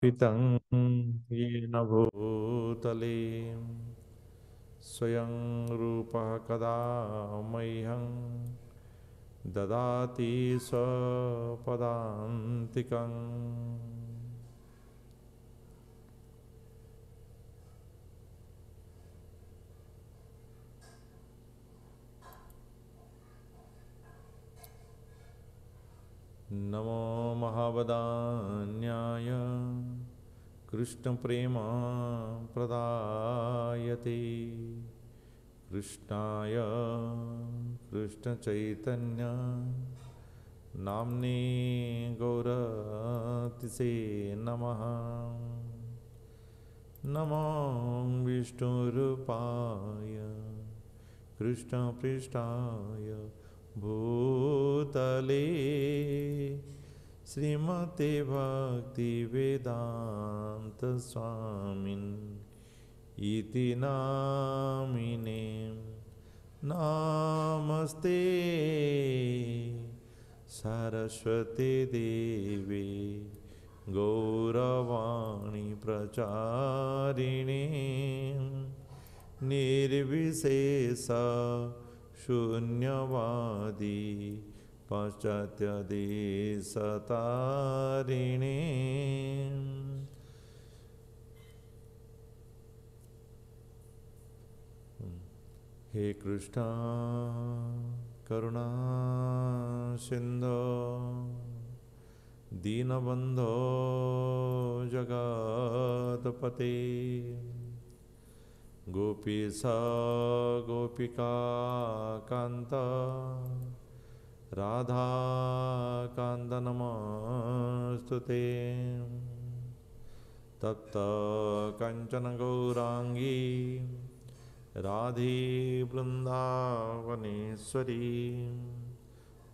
पितं येन भूतले स्वयं रूपः कदा मह्यं ददाति स्वपदान्तिकम्। नमो महावदान्याय कृष्णप्रेमा प्रदायते कृष्णाय कृष्णचैतन्य नाम्ने गौरतिसे नमः। नमो विष्णुरूपाय कृष्णपृष्ठाय भूतले श्रीमते भक्तिवेदान्त स्वामिन् इति नामिने। नमस्ते सरस्वती देवी गौरवाणी प्रचारिणे निर्विशेष शून्यवादी पाश्चात्यदेशतारिणे। हे कृष्ण करुणा सिंधो दीनबंधो जगत्पते गोपीसा गोपिका कांत राधा कांत नमस्तुते। तप्त कंचन गौरांगी राधे वृंदावनेश्वरी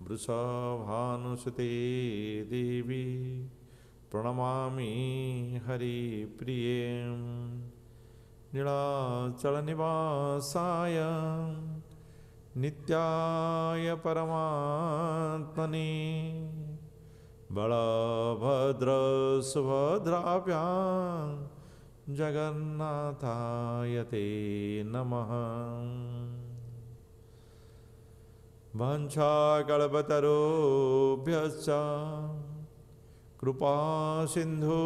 वृषभानुसुते देवी प्रणमामि हरिप्रिये। नीलाचलनिवासाय नित्याय परमात्मने बलभद्रसुभद्राभ्यां जगन्नाथाय ते नमः। वंशाकल्पतरुभ्यश्च कृपा सिन्धुभ्यैव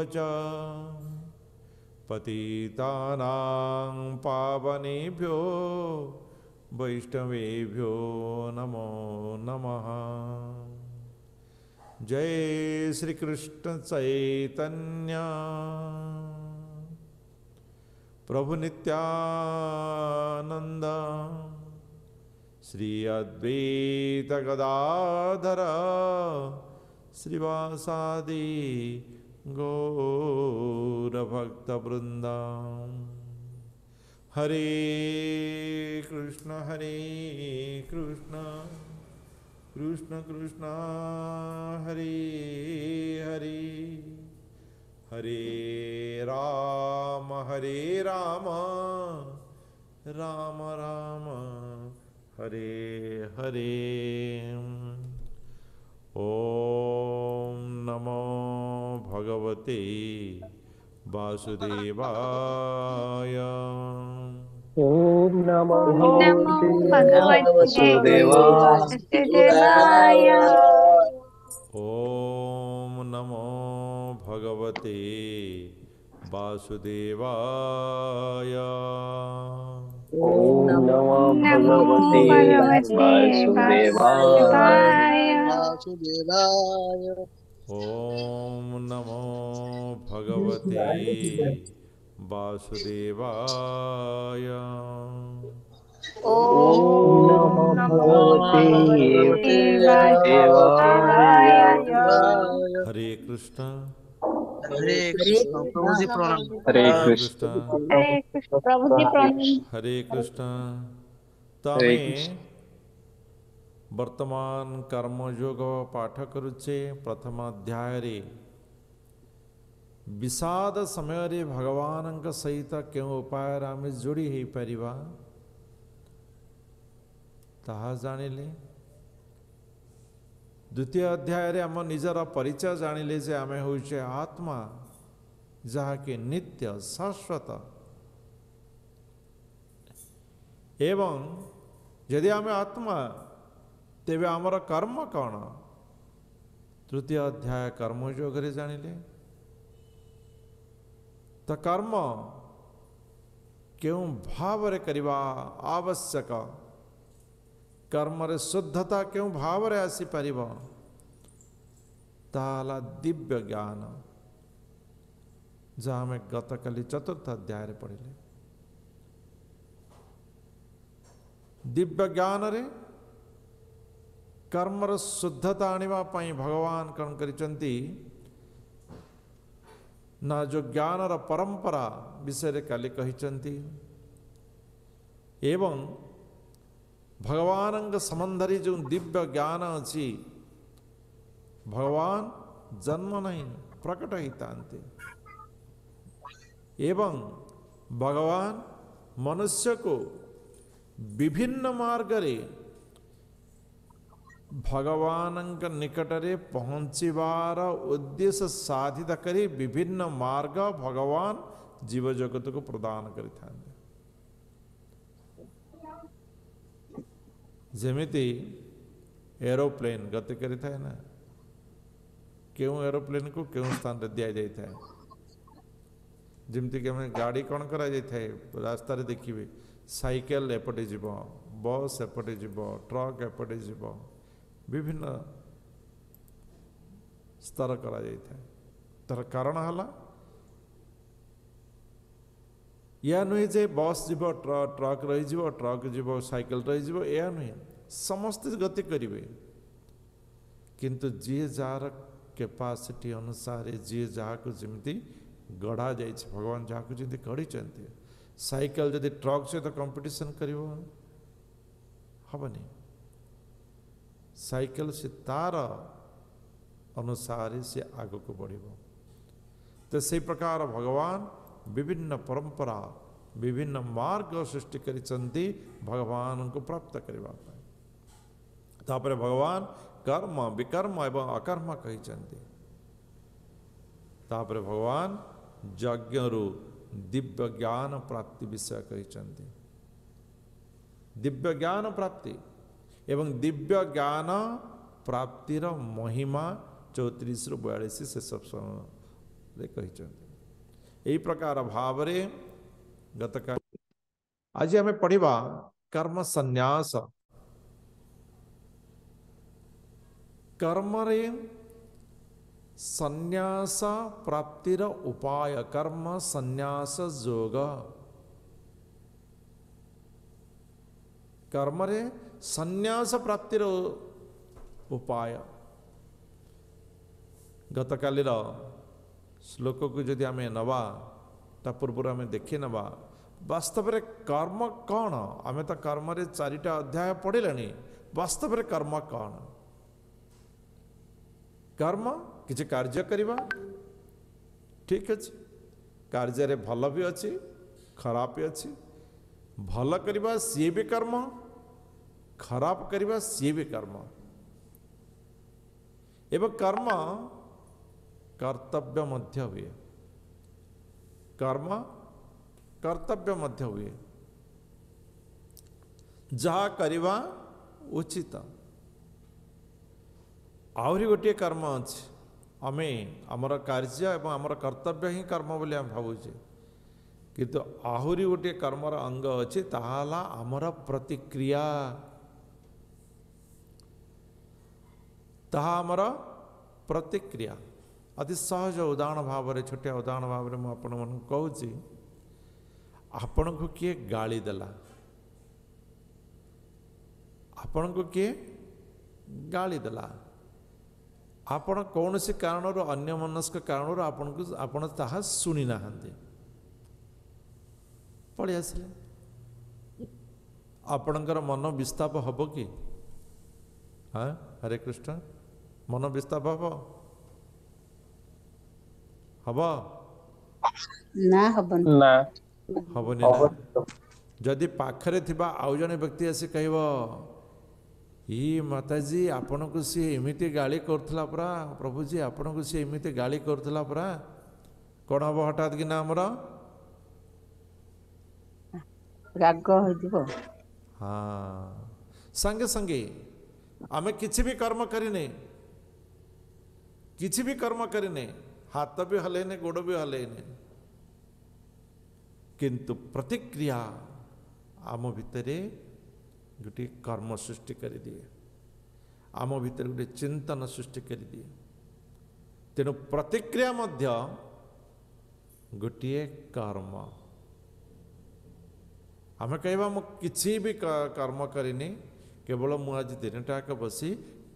च पतितानां पावनेभ्यो वैष्णवेभ्यो नमो नमः। जय श्री कृष्ण चैतन्य प्रभु नित्यानंद श्री अद्वैत गदाधर श्रीवासादि गौरभक्तवृंद। हरे कृष्ण कृष्ण कृष्ण हरे हरे हरे राम राम राम हरे हरे। ओम नमो भगवते वासुदेवाय। ओम नमो ॐ नमो भगवते भगवते वासुदेवाय। वासुदेवाय। ओम नमो भगवते वासुदेवाय। ओम नमो ॐ नमो भगवते भगवते वासुदेवाय। वासुदेवाय। वासुदेवाय। ओम नमो भगवते वासुदेवाय। ओम ॐ नमो नमो भगवते भगवते वासुदेवाय। वासुदेवाय। वासुदेवाय। हरे कृष्णा हरे कृष्ण प्रभु जी प्रणाम। हरे हरे कृष्ण कृष्णा हरे कृष्ण प्रभु जी हरे प्रणाम। हरे कृष्णा। तो हरे आमे कृष्ण। वर्तमान कर्मयोग पाठ करुचे प्रथम अध्याय रे विषाद समय रे भगवान सहित क्यों उपाय आम जोड़ी हो पारिबा ताहा जानिले। द्वितीय अध्याय आम निजर परिचय जानिले जे आमे होइछे आत्मा जहाँकि नित्य शाश्वत एवं यदि आम आत्मा तेबे आमर कर्म कौन तृतीय अध्याय कर्मयोग जानिले तो कर्म क्यों भाव रे करिबा आवश्यक कर्म रे शुद्धता क्यों भाव रे आसी परिबो ताला दिव्य ज्ञान जहाँ में गतकाली चतुर्थ अध्याय रे पढ़िले दिव्य ज्ञान रे कर्मर शुद्धता आनिबा पई भगवान कौन करिसंती ना जो ज्ञानर परंपरा विषय काली कहिसंती एवं भगवान संबंधी जो दिव्य ज्ञान अच्छी भगवान जन्म नहीं प्रकट हितांते एवं भगवान मनुष्य को विभिन्न मार्ग रे भगवान निकट रे पहुँचवार उद्देश्य साधित करी विभिन्न मार्ग भगवान जीव जगत को प्रदान करिथांते जेमिति एरोप्लेन गति करि थाए ना क्यों एरोप्लेन को क्यों स्थान रे दिया जाय थाए जेमिति कि हमें गाड़ी कौन करा जाय थाए रास्ता रे देखिबे साइकेल एपटे जीव बस एपटे जीव ट्रक एपटे जीव विभिन्न स्तर करा जाय थाए तर कारण हला या नुहे जे बस जीव ट्रक रही जीव ट्रक जीव साइकेल रही जीव या नुहे समस्त गति करिवे किंतु जी जार कैपेसिटी अनुसार जी जहाँ को जमी गढ़ा जाए भगवान जहाँ को जमी गढ़ी साइकेल जदि ट्रक सहित कंपटीशन कर हबनी साइकेल से तार अनुसार से आग को बढ़ तो से प्रकार भगवान विभिन्न परंपरा विभिन्न मार्ग सृष्टि करिसंती भगवान को प्राप्त करबा तापर भगवान कर्म विकर्म एवं अकर्म कहिसंती तापर भगवान यज्ञ रु दिव्य ज्ञान प्राप्ति विषय कहिसंती दिव्य ज्ञान प्राप्ति एवं दिव्य ज्ञान प्राप्तिर महिमा 34 रु 42 से सब कहिसंती यही प्रकार भाव रे गतकाल आज हमें पढ़िबा कर्म संन्यास कर्म रे संन्यास प्राप्तिर उपाय कर्म संन्यास योग कर्म रे संन्यास प्राप्तिर उपाय गतकाली श्लोक को जदि आम नवा ता पूर्व आम देखी नवा वास्तव में कर्म कौन आम तो कर्म रे 4टा अध्याय पढ़िले वास्तव में कर्म कौन कर्म किसी कार्य करवा ठीक अच्छे कार्य रे भल भी अच्छी खराब भी अच्छी भल करवा सी भी कर्म खराब करवा सी भी कर्म एवं कर्म कर्तव्य मध्य हुए कर्म कर्तव्य मध्य हुए जहा करवा उचित आहरी गोटे कर्म अच्छे आमे आमर कार्य एवं आमर कर्तव्य ही कर्म बोली आम भावुचे किंतु आहरी गोटे कर्मर अंग अच्छे ताला आमर प्रतिक्रिया ताहा आमर प्रतिक्रिया अति सहज उदाहरण भाव में छोटिया उदाहरण भाव में मुझे आपण मन कहूँ आपण को किए गाली देला आपण को किए गाली देला आपण कौन से कारण अन्य मनस्क कारण आपण को आपण ताहा सुनी ना पड़ी आसिले आपणकर मन विस्ताप हम कि हाँ हरे कृष्ण मन विस्ताप हम ना हबन ना हबनी ना जदि पाखरे थिबा आउ जने व्यक्ति आसी कहब ये माताजी आपण को सी एमती गाली करथला परा प्रभुजी आपण को सी एमती गाली करथला परा कौन हम हठात कि आमर ରାଗ ହେଇଯିବ। हाँ संगे संगे आम किसी भी कर्म करिने किसी भी कर्म करिने हाथ भी हलेने गोड़ भी हलेने किंतु प्रतिक्रिया आम भितरे गोटे कर्म सृष्टि कर दिए आम भितर गोटे चिंतन सृष्टि कर दिए तेणु प्रतिक्रिया मध्य गोटे कर्म आम कहवा मु किसी भी कर्म करिनी केवल मु आज दिन टाक बसी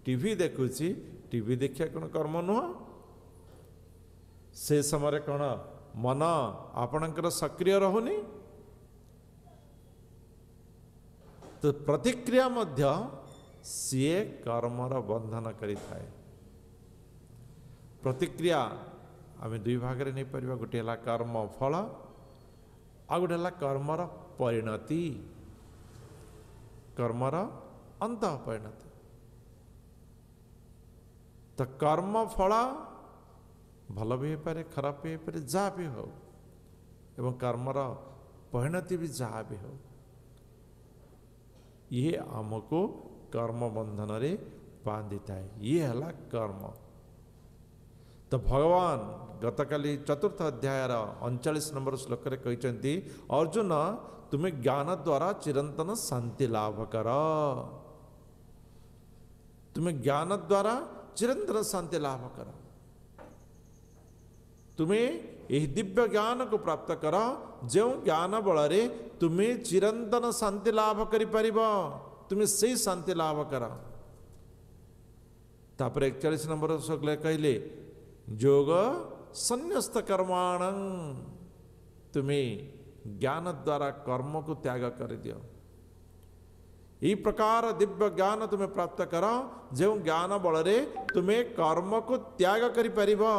टीवी देखुची टीवी देखिया कौन कर्म नुह से समय कौन मन आपणकर सक्रिय रहुनी तो प्रतिक्रिया मध्य सीए कर्मर बंधन करि थाए प्रतिक्रिया आम दुई भाग में नहीं पार गोटे है कर्म फल आ गोटे है कर्मर परिणति कर्मर अंत परिणति तो कर्म फल भल भी हो पारे खराब भी हो पारे जहाँ भी हो एवं कर्मर परिणति भी जहाँ भी हो ये आमको कर्म बंधन रे बांधि थाए ये है कर्म तो भगवान गतकाली चतुर्थ अध्याय 39 नंबर श्लोक रे कहते अर्जुन तुम्हें ज्ञान द्वारा चिरंतन शांति लाभ कर तुम्हें ज्ञान द्वारा चिरंतन शांति लाभ कर तुम्हें यही दिव्य ज्ञान को प्राप्त कर जो ज्ञान बल तुम्हें चिरंतन शांति लाभ कर तुम्हें से शांति लाभ कर तापर 41 नंबर श्लोक कहले योग संन्यस्त कर्माण तुम्हें ज्ञान द्वारा कर्म को त्याग कर दियो यही प्रकार दिव्य ज्ञान तुम्हें प्राप्त कर जो ज्ञान बल तुम्हें कर्म को त्याग कर पारिबो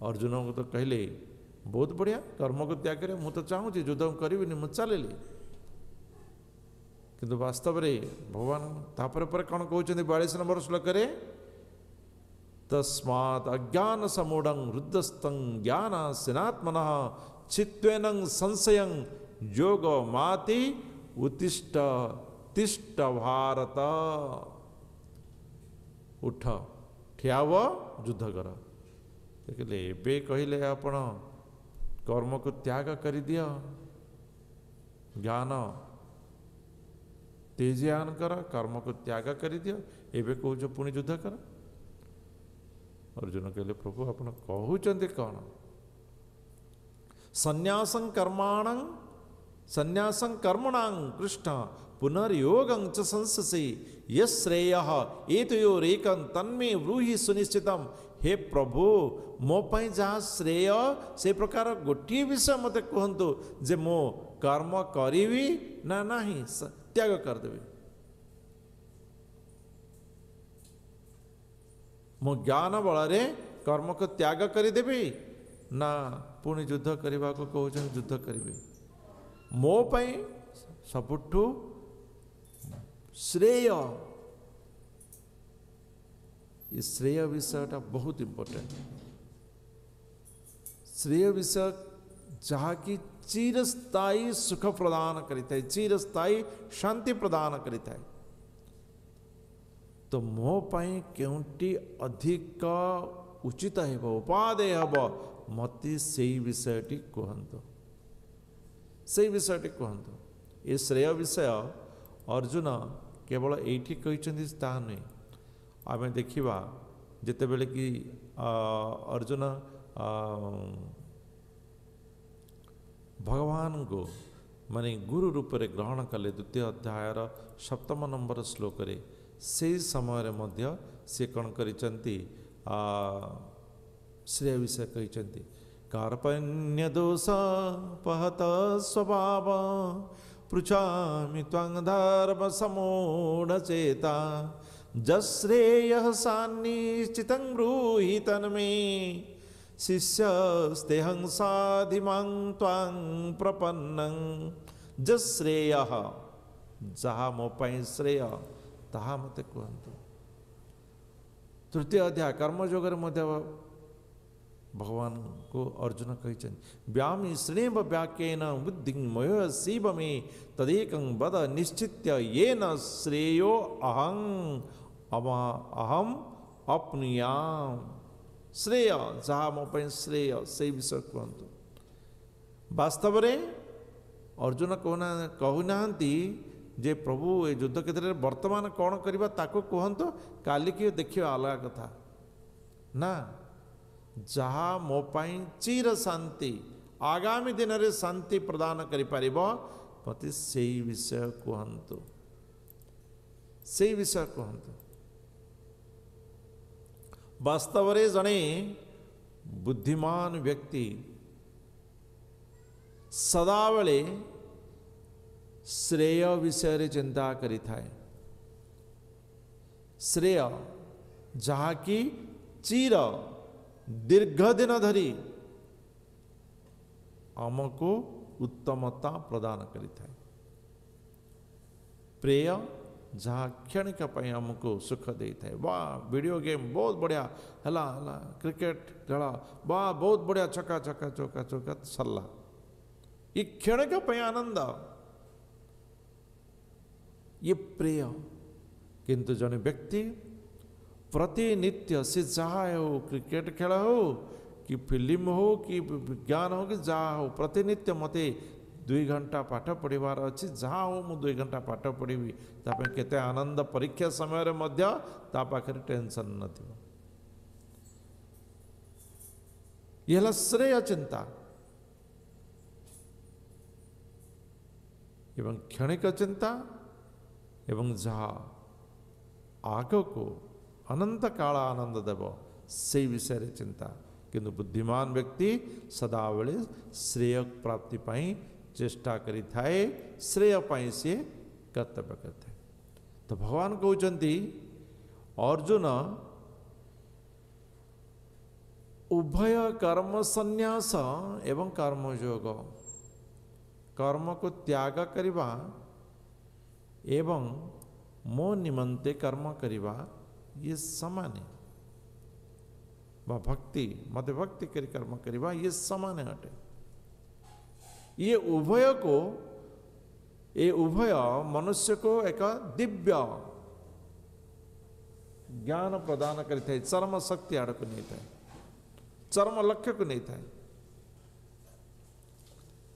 अर्जुन को तो कहले बहुत बढ़िया कर्म को त्याग करे मुझे तो चाहूँगी युद्ध करी मुझे चलि किंतु वास्तव में भगवान तापर पर कौन कहते 42 नंबर श्लोक तस्मात् अज्ञान समूढ़ रुद्धस्तं ज्ञान सिनात्मनः चित्वेन संशयं योग माति उत्तिष्ठ तिष्ठ भारत उठ ठियाव युद्ध कर देखिले एबे कहले आपण कर्म को त्याग कर दियो ज्ञान तेजियान कर कर्म को त्याग कर दियो एबे कहूछ पुणी युद्ध कर अर्जुन कहले प्रभु आपण कहउचंती कौन संन्यासं कर्माणं संन्यासं कर्मणां कृष्ण पुनर्योगं च संससि यश्रेयः एतयोरेकं तन्मे ब्रूहि सुनिश्चितम हे प्रभु मो पाई जहाँ श्रेय से प्रकार गोटे विषय मत कहतु जे मो कर्म करी ना नहीं त्याग करदेवी मो ज्ञान बल कर्म को त्याग करदेवी ना पुणी युद्ध करने को कहते युद्ध करी मो पाई सबुठु श्रेय ये श्रेय विषयटा बहुत इम्पोर्टेंट श्रेय विषय जहाँकि चिरस्थायी सुख प्रदान करिता है चिरस्थायी शांति प्रदान करिता है तो मो पाई केउंटी अधिक उचित हेब उपादेय हेब मते से विषयटी कहतु से विषयटी कहतु ये श्रेय विषय अर्जुन केवल एठी कहते ता नहीं आम देखा जिते बेले कि अर्जुन भगवान को माने गुरु रूप में ग्रहण कले द्वितीय अध्याय 7 नंबर श्लोक से समय मध्य से कौन करिचंती श्रेय विषय कहते कार्पण्य दोष पहत स्वभाव पृछामि त्वं धर्म समूढ़ चेता जश्रेय सान्निश्चित ब्रूहि तन्मे शिष्यस्तेहं साधिमां त्वां प्रपन्नं जश्रेय जहा मो पाई श्रेय ताहा मते कहतु। तृतीय अध्याय कर्मयोगरे मध्य भगवान को अर्जुन कहते व्यामी श्रेव व्याक्येन बुद्धि मयो शिव में तदेकं वद निश्चित्य येन श्रेयो अहम अपनुयाम। श्रेय जहा मो पाई श्रेय से विषय कहतु। वास्तव में अर्जुन कहूना जे प्रभु ये युद्ध क्षेत्र में वर्तमान कौन करवा ताको कहतु, काली कि देखिए अलग कथा ना। जहा मो पाई चिर शांति आगामी दिन में शांति प्रदान करि परिबो मते सेई विषय कहतु, सेई विषय कहतु। वास्तव में जने बुद्धिमान व्यक्ति सदाबले श्रेय विषय रे चिंता करि थाए। श्रेय जहाँकि चिर दीर्घ दिन धरी आमको उत्तमता प्रदान करि थाए। प्रेय जहाँ क्षणिक आमको सुख दे थाए। वाह वीडियो गेम बहुत बढ़िया हला हला, क्रिकेट खेल वाह बहुत बढ़िया, छक्का छक्का चौका चौका सरला, ये क्षणिक आनंद, ये प्रेय। किंतु जने व्यक्ति प्रतिनित्य से जहाँ हो, क्रिकेट खेल हो कि फिल्म हो कि विज्ञान हो कि जहाँ हो, प्रतिनित्य मते 2 घंटा पाठ पढ़ार अच्छी, जहाँ हो मु 2 घंटा पाठ पढ़ी केते आनंद। परीक्षा समय रे मध्य ता पाखरे टेंशन नथिबो। ये हला श्रेय चिंता एवं क्षणिक चिंता एवं जहाँ आग को अनंत काल आनंद देव से विषय रे चिंता। किंतु बुद्धिमान व्यक्ति सदाबले श्रेय प्राप्ति पाई चेष्टा करि थाए, श्रेय पाई से कर्तव्य करते। तो भगवान कहते अर्जुन उभय कर्म संन्यास एवं कर्मयोग, कर्म को त्याग करिबा एवं मो निमंते कर्म करिबा ये समान है। भक्ति मते भक्ति करी कर्म करिबा ये समान अटे। ये उभय को, ये उभय मनुष्य को एक दिव्य ज्ञान प्रदान करि थाए, चरम शक्ति आड़ को नहीं थाए, चरम लक्ष्य को नहीं थाए।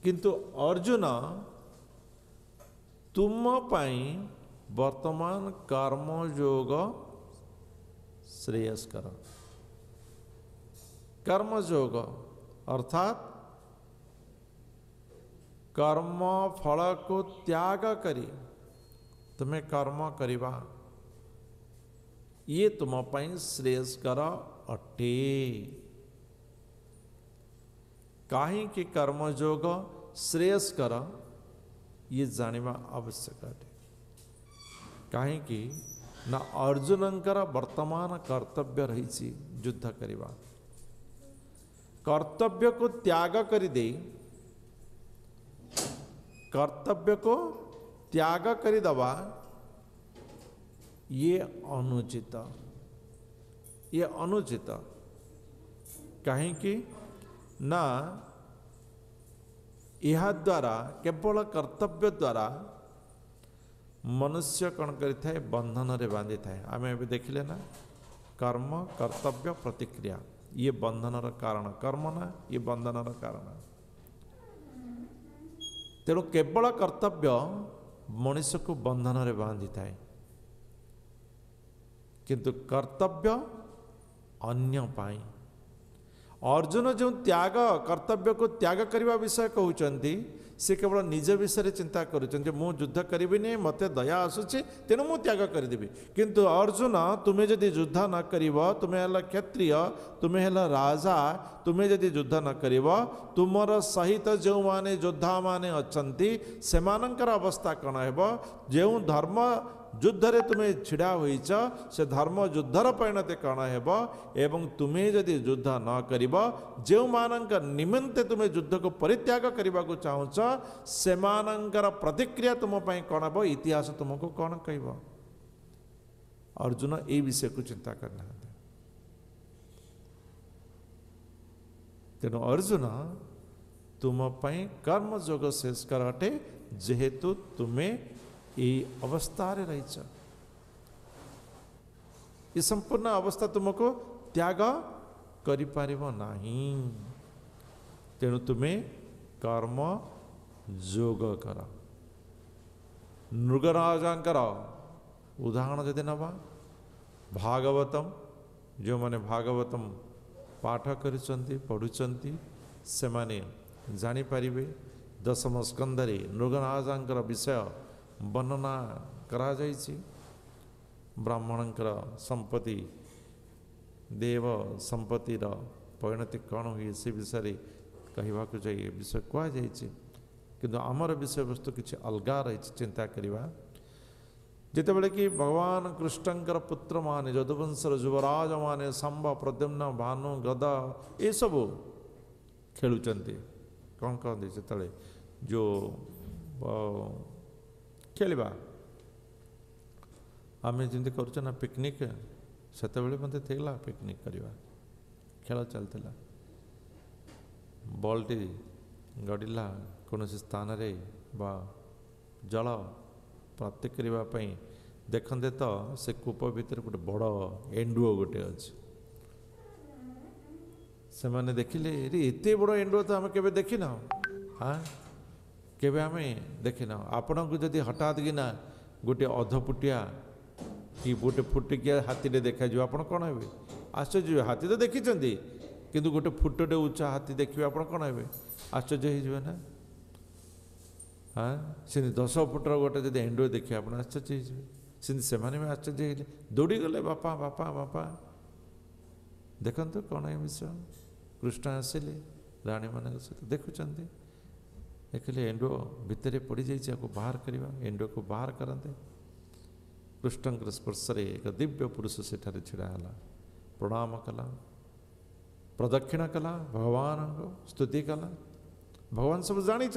किंतु अर्जुन तुम पाई वर्तमान कर्म योग श्रेयस्कर। कर्म योग अर्थात कर्म फल को त्याग करी तुम्हें कर्म करिबा ये तुम पाई श्रेयस्कर अटे। काहे कि कर्म योग श्रेयस्कर ये जानिबा आवश्यक अटे। काहे कि ना अर्जुनंकर वर्तमान कर्तव्य रही युद्ध करिबा, कर्तव्य को त्याग करि दे, कर्तव्य को त्याग करि दबा ये अनुचित, ये अनुचित। काहे कि ना यह द्वारा केवल कर्तव्य द्वारा मनुष्य कौन करिथाए बंधन रे बांधि थाए। आमे अभी देखिले ना कर्म कर्तव्य प्रतिक्रिया ये बंधन कारण, कर्म ना ये बंधन कारण। तेणु केवल कर्तव्य मनुष्य को बंधन रे बांधि थाए, किंतु कर्तव्य अन्य पाई। अर्जुन जो त्याग कर्तव्य को त्याग करने विषय कहते से केवल निज विषय चिंता करुँच, मु युद्ध करी नहीं मत दया आसूची तेणु मु त्याग करदेवी। किंतु अर्जुन तुम्हें जदि युद्ध न कर, तुम्हें है क्षत्रिय, तुम्हें है राजा, तुम्हें जदि युद्ध न कर तुमर सहित जो माने योद्धा माने अच्छा से अवस्था कौन है, जो धर्म युद्धरे तुम्हें छिड़ा होइछ से धर्म युद्धर परिणति कण हेब एवं तुम्हें जदि युद्ध न करिब जो मानक निमंते तुम्हें युद्ध को परित्याग करने को चाहूच से मानकर प्रतिक्रिया तुम पई कण हेब इतिहास तुमको कौन कहब। अर्जुन ए विषय को चिंता करना। तेणु अर्जुन तुम पई कर्म जोग शेष कर अटे जेहेतु तुम्हें ये अवस्था रही ये संपूर्ण अवस्था तुमको त्याग करिपारिब नहीं। तेणु तुम्हें कर्म जोग कर। नृगराजांकर उदाहरण जदि नवा भागवतम जो माने भागवतम पाठ करिसंती पढ़ुचंती से माने जानी पारिबे। दशम स्कंदरे नृगराजांकर विषय वर्णना करा जाइछि। ब्राह्मणंकर संपत्ति देव संपत्तिर परिणति कौन हुए से विषय कहवाक जाइए विषय कह जाइछि। किंतु आमर विषय वस्तु किसी अलगा रही चिंता करवा। जितेबले कि भगवान कृष्णंकर पुत्र माने यदुवंशर युवराज माने सांब प्रद्युम्न भानु गदा ये सब खेलुचंती कौन कहते जिते जो खेलवा आम जमी कर ना पिकनिक से मत पिकनिक करवा खेल चलता बल्टी गड़िला कौन स्थान रे बा जल प्राप्ति करने देखते तो से कूप भितर गोटे बड़ एंडुओ गोटे अच्छे से मैंने देखिले एत बड़ एंडुओ तो आम के देखी ना हाँ केवे आम देखिना। आपण को जदि हठात किना गोटे अधफुटिया कि गोटे फुटिकिया हाथी देखा आप कौन हे आश्चर्य। हाथी तो देखी किंतु गोटे फुटटे उच्चा हाथी देखिए आप कौन हे आश्चर्य हो ना। हाँ से 10 फुटर गोटे जब एंडुओ देखिए आप आश्चर्य हो से आश्चर्य होते दौड़ी गले बापा बापा बापा देखते कौन है विषय। कृष्ण आसिले राणी मान सहित देखुं देखिले एंडुओ भितर पड़ जाइए बाहर करवा एंडुओ को बाहर करते कृष्ण स्पर्श एक दिव्य पुरुष सेठारे छिड़ा है प्रणाम कला प्रदक्षिण कला भगवान को स्तुति कला। भगवान सब जानी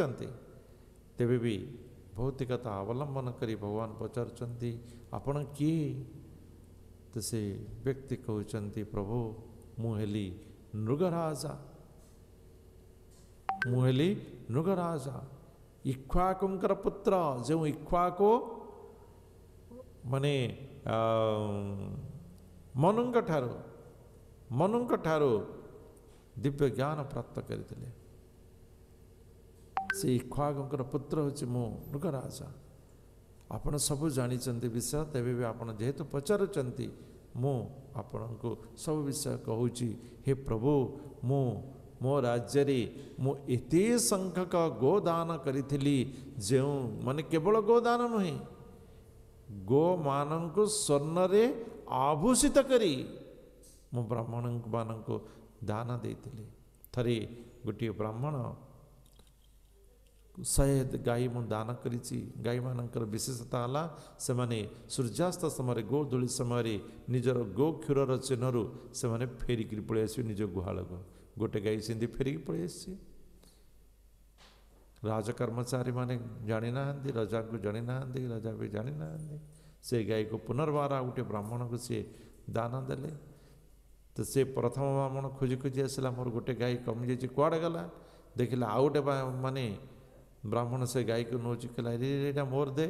तेबे भी भौतिकता अवलंबन करी भगवान पचारुचंती आपण किए तो से व्यक्ति कहते प्रभु मुहेली नृगराजा मुहेली नृगराजा इक्ष्वाकुंकर पुत्र जो इक्ष्वाकु माने मनुंक ठारू दिव्य ज्ञान प्राप्त करते से इक्ष्वाकुंकर पुत्र होछि मो नृगराजा। आपण सब जानी विषय तेबे भी आपण जेहेतु पचारुचंती मु आपण को सब विषय कहूची हे प्रभु मु मो राज्य रे मु एते संख्यक गोदान करी जो माने केवल गोदान नुहे गो मान को स्वर्ण रे आभूषित करी मु ब्राह्मण मान को दान देती। थरे गोटे ब्राह्मण 100 गाई मु दान करी गाई मानकर विशेषता है से माने सूर्यास्त समय गोधूली समय निजर गो क्षीर चिन्हू से माने फेरिक पलि आस निज गुहाल को गोटे गाई से फेरिक पलि आस। राज कर्मचारी माने जानी ना राजा को जानी ना राजा भी जानी ना से गाई को पुनर्बार गोटे ब्राह्मण को सी दान देले तो से प्रथम ब्राह्मण खोजी खोजी आसला मोर गोटे गाई कमी जाइए कुआड़े गला देखला आउ गोटे माने ब्राह्मण से गाई को नौच कहला ये मोर दे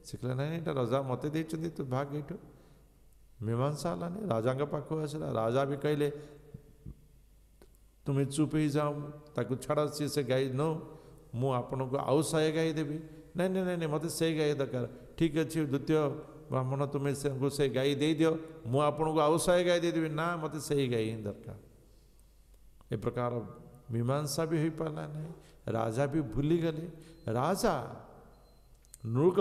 से कहला नहीं ये राजा मत देते तू भाग ये मीमांसा हलानी राजा पाख आसला राजा भी कहले तुम्हें चुप ही जाओ ताकू छाड़ सी से गाई नो मु आपन को आउ 100 गाई देवी नहीं नहीं नहीं मत से गाई दरकार ठीक अच्छे द्वितीय ब्राह्मण तुम्हें से गाई दे दियो मु आपन को आउ 100 गाई देदेवी ना मत से गाई ही दरकार। ए प्रकार मीमांसा भी हो पाला नहीं राजा भी भूली गले। राजा नृग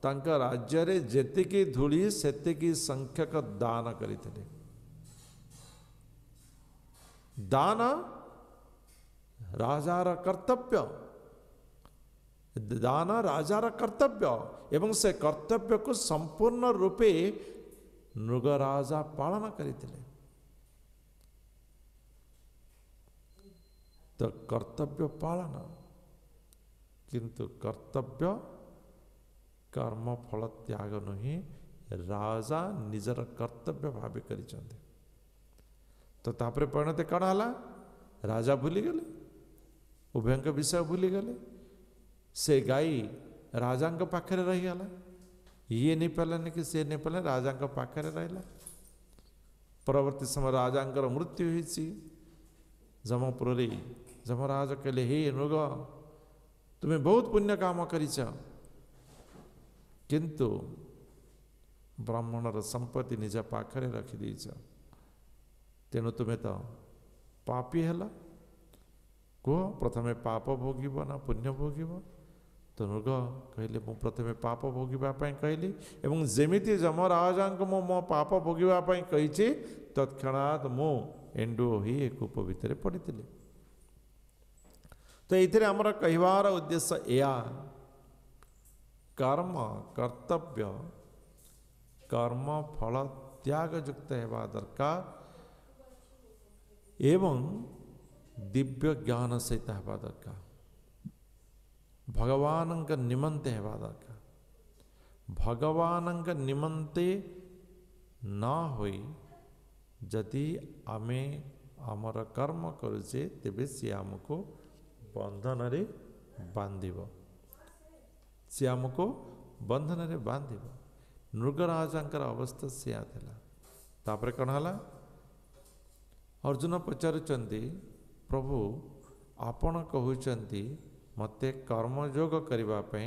तांका राज्य रे जेतिकी धूली सेतिकी संख्यक दान करते दान राजार कर्तव्य दान राजार कर्तव्य एवं से कर्तव्य को संपूर्ण रूपे नृगराजा पालन करते। तो कर्तव्य पालन किंतु कर्तव्य कर्म फल त्याग नुहे राजा निजर कर्तव्य भाव कर। तो तापर परिणति कौन है राजा भूली गले उभय विषय भूली गले से गाई राजा पाखे रहीगला ये नहीं पारानी कि सी नहीं पारे राजा पाखे रहा। परवर्ती समय राजा मृत्यु होती जमपुर जमराज कहले हे नृग तुम्हें बहुत पुण्य काम करिछ किंतु ब्राह्मणर संपत्ति निज पाखरे रखी देछ तेणु तुम्हें तो पापी है कह प्रथमे पाप भोगिब ना पुण्य भोगिब। तो नृग कहले मु प्रथमे पाप भोगिबापी कहली एवं जेमिति जमराजा मो मो पाप भोगिबापी कही तत्क्षणात मु एंडुओ ही एक कूप भितर पड़ी। तो ये आमर कहवार उद्देश्य या कर्म कर्तव्य कर्म फल त्याग युक्त होगा दरकार एवं दिव्य ज्ञान सहित होगा दरकार भगवान निमंते होगा दरकार। भगवान निमंते न होई जदि आमे आमर कर्म करुचे तेबे सी आमको बंधन रे बांधिब सी आमको बंधन रे बांधिब। नृगराजा अवस्था सिया थिला। तापर कौन है अर्जुन पचारुचंती प्रभु आपण कहउचंती मते कर्मयोग करने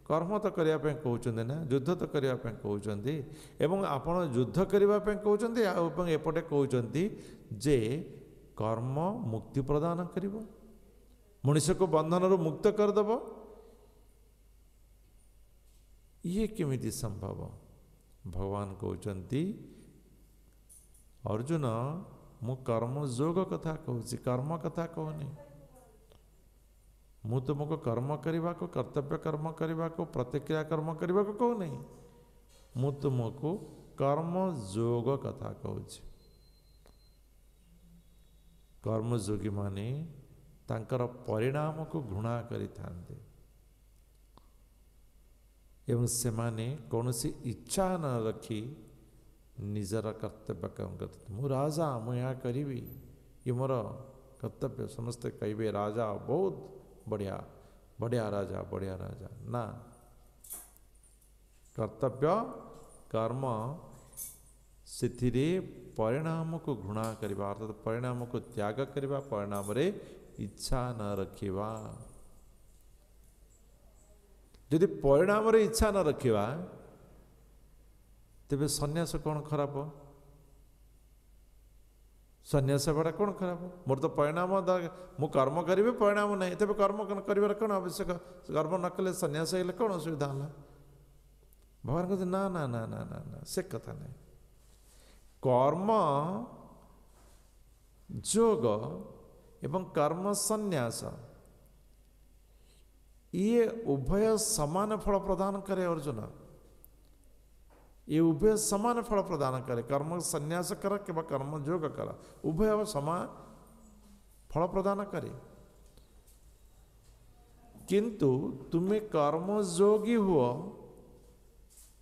कर्म तो करने कहते ना युद्ध तो करने कहते एवं आपण युद्ध करने कहते एपटे कहते जे कर्म मुक्ति प्रदान करिब मनुष्य को बंधन मुक्त करदेव। ये केमिति संभव भगवान कहते अर्जुन मु कर्म योग कथा कहूँ कर्म कथा कहूनी मु तुमको कर्म करने को कर्तव्य कर्म करने को प्रतिक्रिया कर्म करने को कहू नहीं मु तुमको कर्म योग कथा कहूँ। कर्मयोगी माने तांकर परिणाम को घृणा करि थांते एवं से माने कौन सी इच्छा न रखी निजर कर्तव्य काम करते। मु राजा मु यहाँ करी ये मोर कर्तव्य समस्ते कहे राजा बहुत बढ़िया बढ़िया राजा ना कर्तव्य कर्म से परिणाम को घृणा करवा अर्थात परिणाम को त्याग करवा परिणाम रे इच्छा न रखिवा। यदि परिणाम रे इच्छा न रखिवा तेबे सन्यास कौन खराब सन्यास बड़ा कौन खराब मोर तो परिणाम मु कर्म करी परिणाम नहीं तेज कर्म कर कौन आवश्यक कर्म न कले सन्यास हेल्ले कौन असुविधा है। भगवान कहते ना ना ना ना ना ना से कथा नहीं कर्म योग एवं कर्म सन्यास ये उभय समान फल प्रदान करे। अर्जुन ये उभय समान फल प्रदान करे कर्म सन्यास कर कि कर्म योग कर उभय समान फल प्रदान करे किंतु तुम्हें कर्म योगी हुआ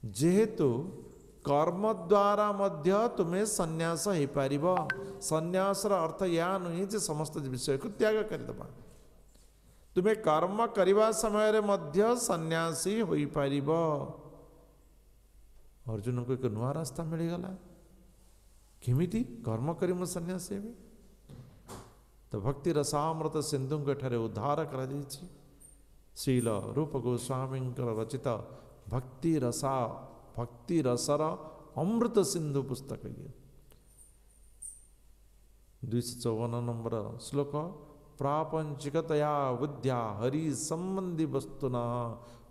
जेहेतु कर्म द्वारा मध्य तुम्हें सन्यास हो पार। सन्यास अर्थ या नुहे जे समस्त विषय को त्याग करदेवा तुम्हें कर्म करने समय मध्य सन्यासी हो पार। अर्जुन को एक नुआ रास्ता मिलगला केमिति कर्म करी मु सन्यासी हेबी। तो भक्ति रसामृत सिंधु को एठारे उद्धार करा जायछि। श्रील रूप गोस्वामी रचित भक्ति रसर अमृत सिंधु पुस्तक ये 254 नंबर श्लोक प्रापंचिकतया बुद्ध्या हरि संबंधी वस्तुना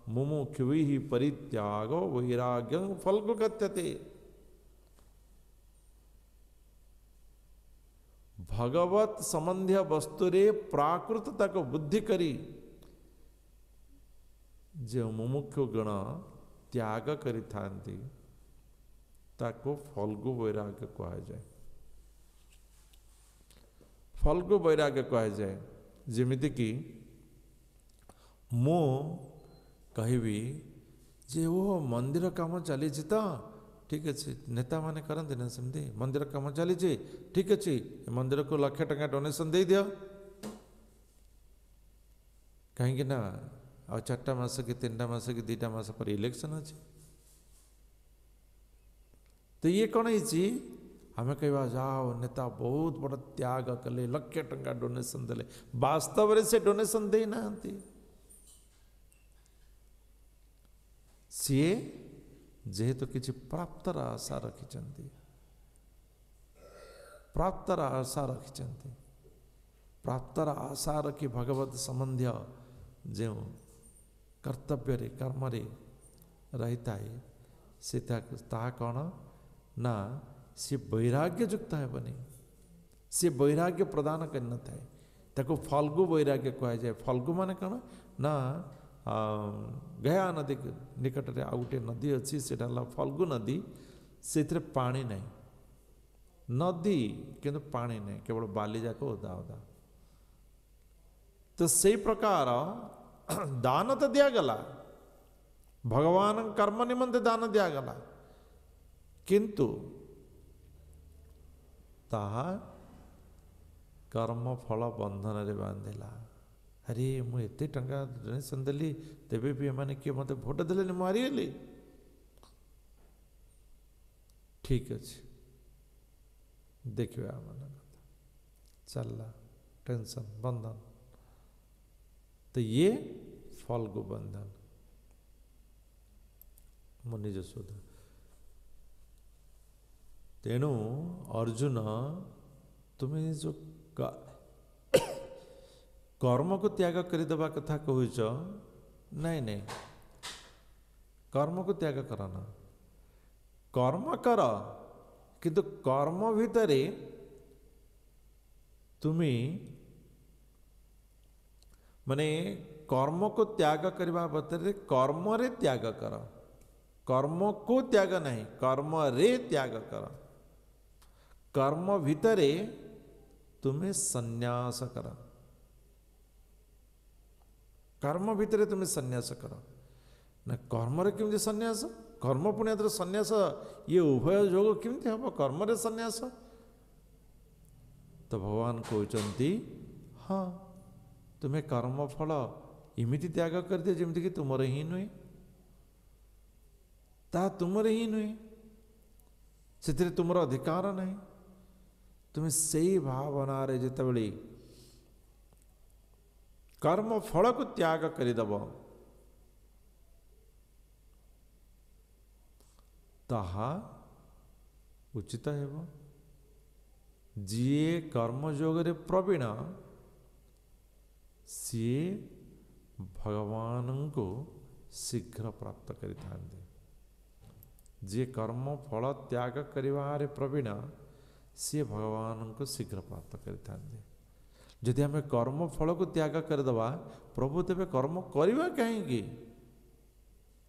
मुमुक्षुभिः परित्यागो वैराग्यं फल्गु गत्यते। भगवत संबंधी वस्तुरे प्राकृतता को बुद्धि करी जो मुमुक्षु गण त्याग करिथांती ताको फल्गु वैराग्य कहुए। फल्गु वैराग्य कहुए जमिति कि मु कहबी जे वो मंदिर काम चली तो ठीक अच्छे नेता माने करते ना सेमती मंदिर काम चली ठीक अच्छे मंदिर को लाख टका डोनेशन दे दियो कहीं ना आ 4टा मास कि 3टा मास कि 2टा मास पर इलेक्शन अच्छे तो ये कौन है आम कह जाओ नेता बहुत बड़ त्याग कले लाख टका डोनेशन देले वास्तव में से डोनेशन दे ना सी जेहेतु किसी प्राप्तर आशा रखिंट प्राप्तर आशा रखिंट प्राप्तर आशा रखी भगवत संबंधी जो कर्तव्य कर्म रही है से कौन ना सी वैराग्य युक्त हेबनी सी वैराग्य प्रदान कर न था फल्गु वैराग्य कहुए। फल्गु मान कौन ना गया नदी निकट में आउ गोटे नदी अच्छी से फल्गु नदी से पानी नहीं नदी किंतु पानी नहीं केवल बाली जाक ओदा ओदा तो से प्रकार दान तो दिगला भगवान कर्म निमंते दान दिगला किंतु ताहा कर्म फल बंधन रे बांधिला। अरे मुझे टंका डोनेशन देली तेबे भी एमाने किए मत भोट देले मारिगली ठीक अच्छे देखिए आम चलला टेंशन बंधन तो ये फल्गु बंधन मो निज शोध तेणु अर्जुन तुम्हें जो कर्म को त्याग करदेवा कथा कहच नहीं नहीं कर्म को त्याग करना कर्म कर किंतु कर्म भितरे तुम्हें माने कर्म को त्याग करने बदले कर्म रे त्याग कर कर्म को त्याग नहीं कर्म रे त्याग कर कर्म भितरे तुम्हें संन्यास कर कर्म भितर तुम्हें संन्यास कर ना कर्म रे केमती संन्यास कर्म पुण्य संन्यास ये उभय जोग केमती हम कर्म रे संन्यास तो भगवान कहते हाँ तुम्हें कर्म फल इमिति त्याग कर दिए जमती कि तुम ही नुहे ता तुम ही नुहे से तुम अधिकार नहीं तुम्हें से भावना रे जिते कर्म फल को त्याग करदेव ताहा उचित हेब जी कर्मयोग रे प्रवीण सी भगवान को शीघ्र प्राप्त करिथांते जी कर्म फल त्याग करिवारे प्रवीण सी भगवान को शीघ्र प्राप्त करिथांते जदि आम कर्म फल को त्याग करदे प्रभु तेरे कर्म करवा कहीं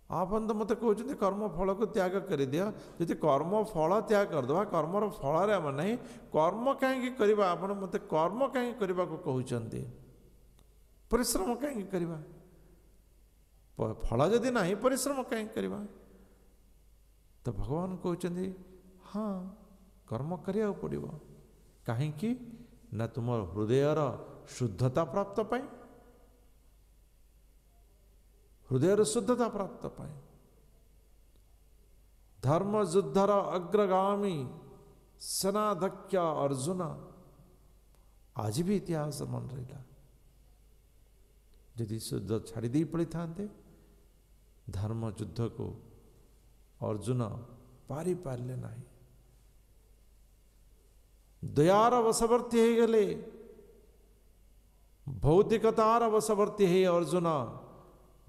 आपन तो मत कहते कर्म फल को त्याग कर दिया जी कर्म फल त्याग करदे कर्मर फल आम नहीं कर्म कहीं करवा आपन मत कर्म कहीं करने को कहते परिश्रम कहीं करवा फल जदि ना परिश्रम कहीं करवा तो भगवान कहते हाँ कर्म करिया पड़ो कहीं ना तुम हृदयर शुद्धता प्राप्त पाए हृदयर शुद्धता प्राप्त पाए धर्म युद्धर अग्रगामी सेनाध्यक्ष अर्जुन आज भी इतिहास मन रहा यदि शुद्ध छाड़ी दे पड़ी था धर्म युद्ध को अर्जुन पारी पारे ना दयार वशवर्ती हो गले भौतिकतार वशवर्ती है अर्जुन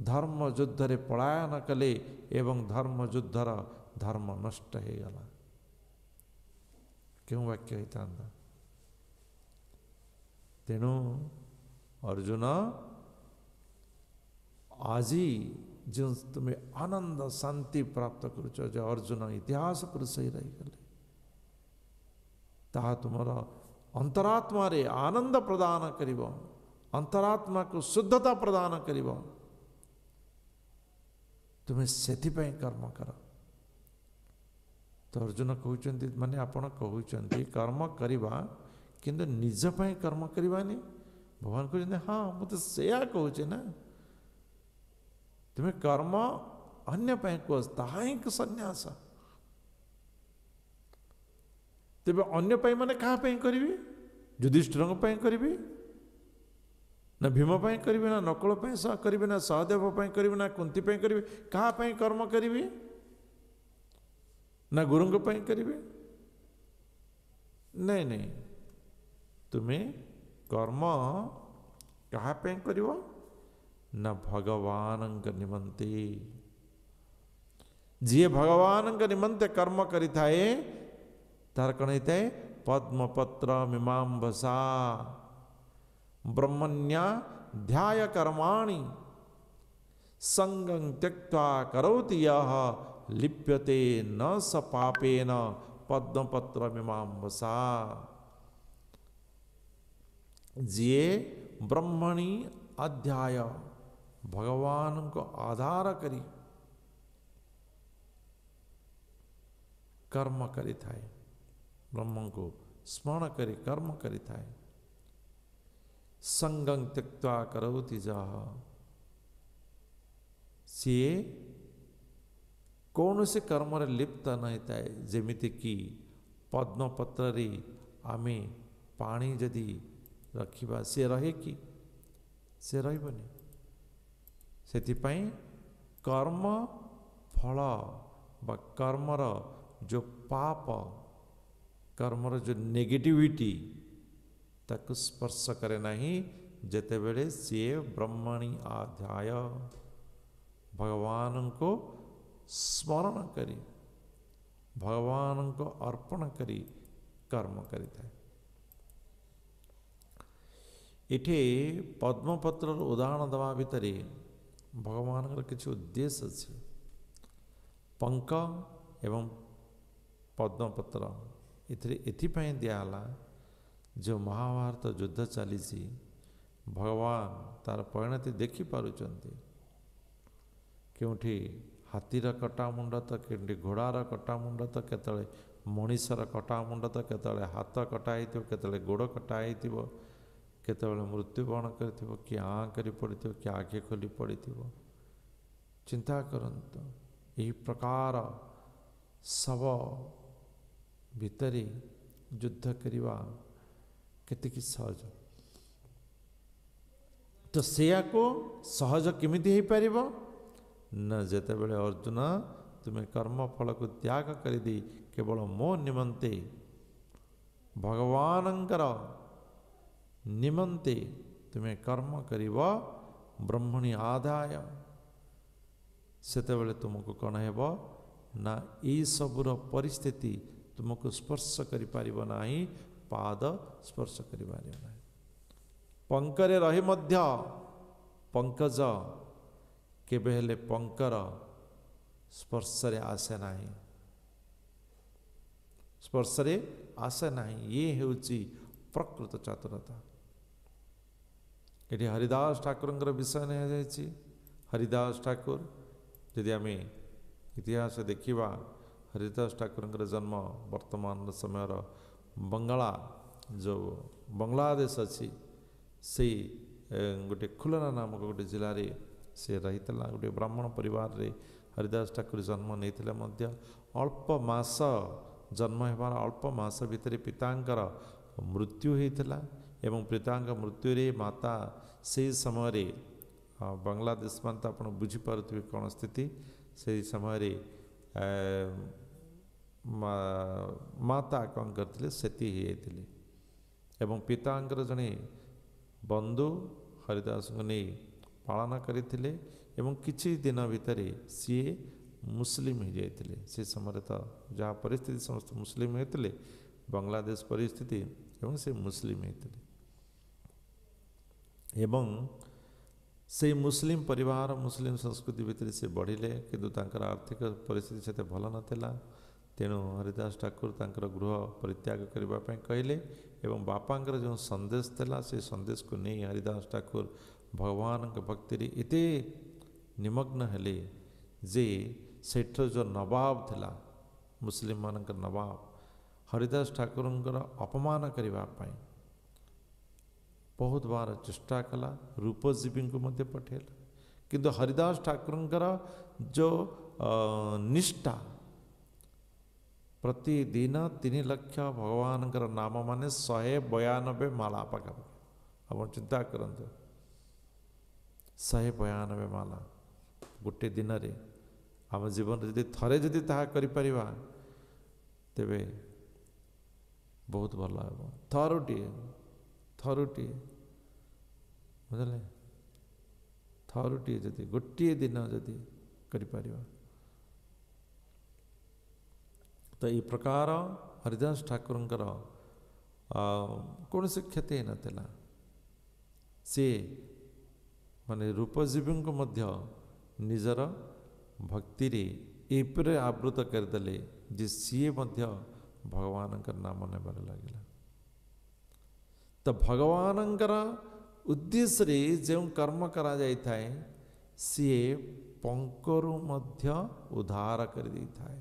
धर्म युद्ध रे पलायन कले एवं धर्म युद्धर धर्म नष्ट हो गला क्यों वाक्य होता तेणु अर्जुन आज जो तुम्हें आनंद शांति प्राप्त करुच जो अर्जुन इतिहास पुरुष ही रहीगले ताहा तुमर अंतरात्मा रे आनंद प्रदान करिवो अंतरात्मा को शुद्धता प्रदान करिवो तुम्हें सेथिपाई कर्म कर तो अर्जुन कहते माने आपण कहते कर्म करवा किंतु निज पाई कर्म करवानी भगवान कहते हाँ मुझे सेया कहूचे ना तुम्हें कर्म अन्य पाई कह ताहा ही संन्यास तेबे अन्य पाई माने कहा पाई करिवे युधिष्ठिर पाई करिवे ना भीम पाई करिवे ना नकुल पाई करिवे ना सहदेव पाई करिवे ना कुंती पाई करिवे कहा पाई कर्म करिवे ना गुरुंग पाई करिवे नहीं नहीं तुम्हें कर्म कहा पाई करिवो ना भगवान निमंते जी भगवान निमंते कर्म करि थाए तार कण होता है पद्मपत्र मीमांबसा ब्रह्मण्या ध्याय कर्माणि संगं त्यक्त्वा करोति यः लिप्यते न स पापेन पद्मपत्र मीमांबसा जिये ब्रह्मणि अध्याय भगवान को आधार करी कर्म करि थाए ब्रह्म को स्मरण करी कर्म करि थाए संगं त्यक्त्वा करोति जह सी कौन से कर्म लिप्त नहीं थाए जेमिति कि पद्मपत्र रे आमे पानी जदि रखिबा से रहे कि से रहिबनी सेथिपाई कर्म फल बा कर्मर जो पाप कर्मर जो नेगेटिविटी ताकु स्पर्श करे नहीं जेते बेले सी ब्रह्मणि आध्याय भगवान को स्मरण करी भगवान को अर्पण करी कर्म करि थाए इठे पद्मपत्र उदाहरण दवा भितर भगवान किसी उद्देश्य अच्छे पंख एवं पद्मपत्र एथिपाई दियाला जो महाभारत युद्ध चली भगवान तार परिणति देखी पारुचंती क्योंठी हाथीर कटा मुंड तो कि घोड़ार कटा मुंड तो केतले मनीषर कटा मुंड तो केतले हाथ कटा होइथिबो केतले गोड़ कटा होइथिबो केतले मृत्युवरण करथिबो कि आँ करी पड़िथिबो कि आँखि खोली पड़िथिबो चिंता करंतु यही प्रकार सब भितरी युद्ध करिवा केतिकी सहज तो सेया को सहज किमिति हो पारिबो न जेते बेले अर्जुन तुम्हें कर्म फल को त्याग कर दी केवल मो निमंते भगवानंकर निमंते तुम्हें कर्म करिव ब्रह्मणि आदाय सेते तुमको कौन हेब ना ई सबुर परिस्थिति तुमको स्पर्श करि पारिबो नाही पाद स्पर्श करि पारिबो नाही पंकरे रही मध्य पंकज केबे हेले पंकर स्पर्शरे आसे नाही स्पर्शरे आसे नाही ये हेउची प्रकृत चातुरता ये हरिदास ठाकुर विषय नहीं जाइए हरिदास ठाकुर यदि आम इतिहास देखा हरिदास ठाकुर जन्म वर्तमान समय बंगाला जो बांग्लादेश अच्छी से गोटे खुलना नामक गोटे जिले में से रही गोटे ब्राह्मण परिवार रे हरिदास ठाकुर जन्म नहीं अल्प मास जन्म होबार अल्प मास भितर पितांकर मृत्यु होता एवं पितांक मृत्यु रे माता से समय रे बांग्लादेश मान तो आप बुझीपे कौन स्थिति से समय माता कौन करते सेती होते एवं पितांकर जड़े बंधु हरिदास को नहीं पालन करते एवं किछि दिन भितर सी मुस्लिम हो जाते से समय तो जहाँ परिस्थिति समस्त मुस्लिम होते बांग्लादेश परिस्थिति एवं से मुस्लिम होते एवं से मुस्लिम परिवार मुस्लिम संस्कृति भितर से बढ़िले किंतु तांकर आर्थिक परिस्थिति सेते भल नथिला। तेणु हरिदास ठाकुर तांकर गृह परित्याग करबा पई कहले एवं बापांकर जो संदेश थिला से संदेश को नहीं हरिदास ठाकुर भगवान के भक्ति रे एते निमग्न हेले जे सेठर जो नवाब थिला मुस्लिम मानकर नवाब हरिदास ठाकुरंकर अपमान करबा पई बहुत बार चेष्टा कला रूपजीवी को मध्य पठेला किंतु हरिदास ठाकुरंकर जो निष्ठा प्रतिदिन 3 लाख भगवान नाम माने 192 माला पाखा आप चिंता करते 192 माला गोटे दिन रे आम जीवन जदि थरे जदि ताहा करि परिबा तेबे बहुत भल हे थरुटी बुझे थरुटी जदि गोटे दिन जदि करि परिबा तो ये प्रकार हरिदास ठाकुरंकर कौन से क्षति नथिला सी माने रूपजीवी को मध्य निजर भक्ति रे एपरे आवृत करदेले जे सी मध्य भगवान नाम नेबार लगिला। तो भगवान उद्देश्य रे जो कर्म करा जाय थाए सी पंकरु मध्य उद्धार कर दी थाए।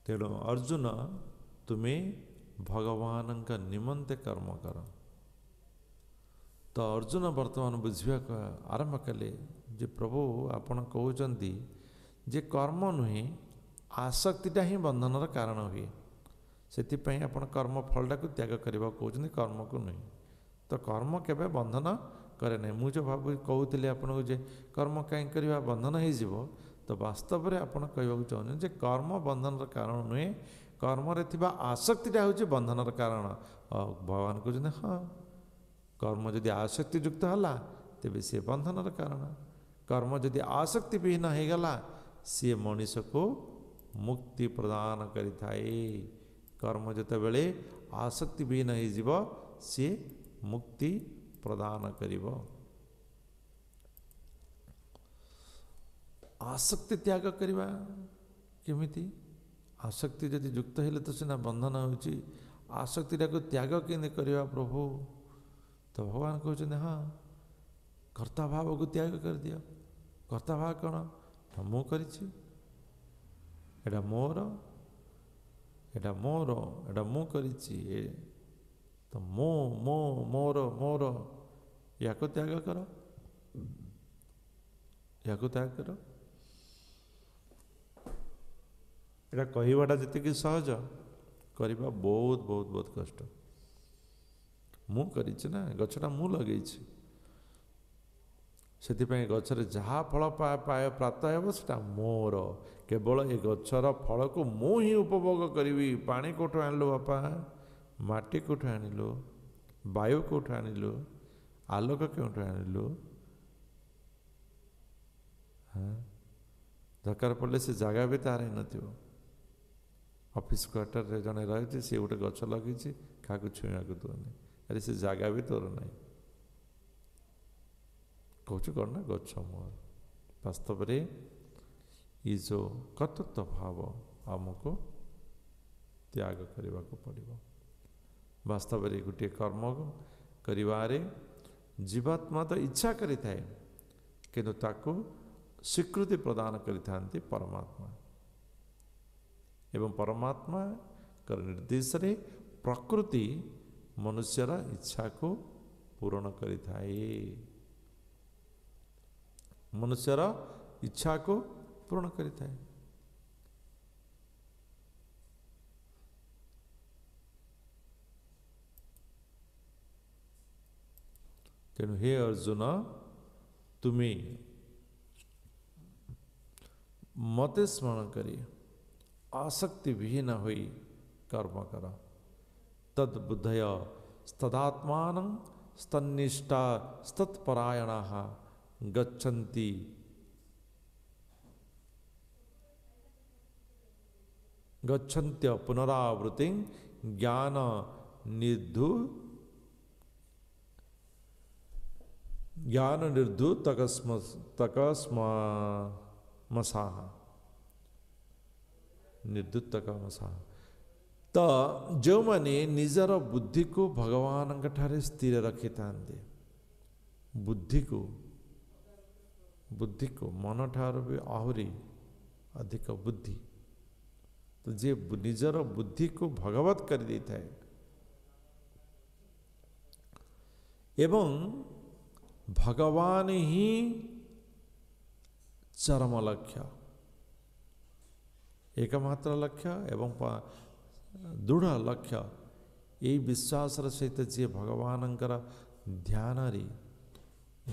तेणु अर्जुन तुम्हें भगवान का निमंते कर्म कर। तो अर्जुन वर्तमान बुझा आरंभ कले जे प्रभु आपण कहते जे कर्म नुहे आसक्तिटा ही बंधनर कारण हुए से आपण कर्म फलटा को त्याग करने कहते कर्म को नुहे। तो कर्म केवे बंधन करे ना मुझे भाव कहते आपको जे कर्म कहीं करवा बंधन हो तो वास्तव में आप कहूँ चाहते जे कर्म बंधन कारण नुहे कर्म आसक्तिटा हूँ बंधन कारण। भगवान कहते हाँ कर्म जदि आसक्ति युक्त है तेबे सी बंधनर कारण। कर्म जदि आसक्ति विहीन हो गला सी मनीष को मुक्ति प्रदान करिथाए। कर्म जितेबले आसक्ति विहीन हो सी मुक्ति प्रदान करिवो। आसक्ति त्याग करवा केमिति आसक्ति जदि युक्त हेले तो सीना बंधन होची आसक्तिटा को त्याग केंद्र करवा प्रभु। तो भगवान कहते हाँ कर्ता भाव को त्याग कर दिया। कर्ता भाव कौन मु करिछि एटा मोर एटा मोर एटा मु करिछि तो मो मो मोर मोर या को त्याग करो या को त्याग करो। एटा कहवाटा जी सहज करवा बहुत बहुत बहुत कष्ट। मु करिछि ना गछटा मु लगेछि से गचर जहाँ फल पाए प्राप्त हो सेटा मोर केवल ए गचर फल को मु ही उपभोग करी। पानी कौटू आनिलु बापा माटी कौटू आनिलु वायु कौटू आनिलु आलोक क्योंठू आनिलु हाँ दरकार पड़े से जगह भी तार ही नथिबो। ऑफिस क्वार्टर रे जने रही सी गोटे गछ लगी क्या छुआ को दौनी अरे से जगह भी तोर नहीं कौच कौन ना गच्छ मोर। वास्तव में ये जो कर्तृत्व भाव आमको त्याग करने को पड़ो। वास्तव में गोटे कर्म करिवारे जीवात्मा तो इच्छा करि थाए किंतु ताको स्वीकृति प्रदान करि थांती परमात्मा एवं परमात्मा कर निर्देश रे प्रकृति मनुष्यर इच्छा को पूर्ण करि थाए। मनुष्यर इच्छा को पूर्ण करि थाए। तेणु हे अर्जुन तुम्हें मते स्मरण करी आसक्ति विहीन हुई कर्म कर। तद बुद्धय स्तदात्मान स्तन्निष्ठा स्तत्परायणा गच्छन्ति गच्छन्त्य पुनरावृत्ति ज्ञान निधु ज्ञान निर्धु तकस्मसाह निर्धुतकमसाह। तो जो माने निजर बुद्धि को भगवान ठारे स्थिर रखि थांते, बुद्धि को मन ठार भी आहुरी अधिक बुद्धि, तो जे निजर बुद्धि को भगवत कर देता है एवं भगवान ही चरम लक्ष्य, एकमात्र लक्ष्य एवं दृढ़ लक्ष्य, ये विश्वास सहित जी भगवान ध्यान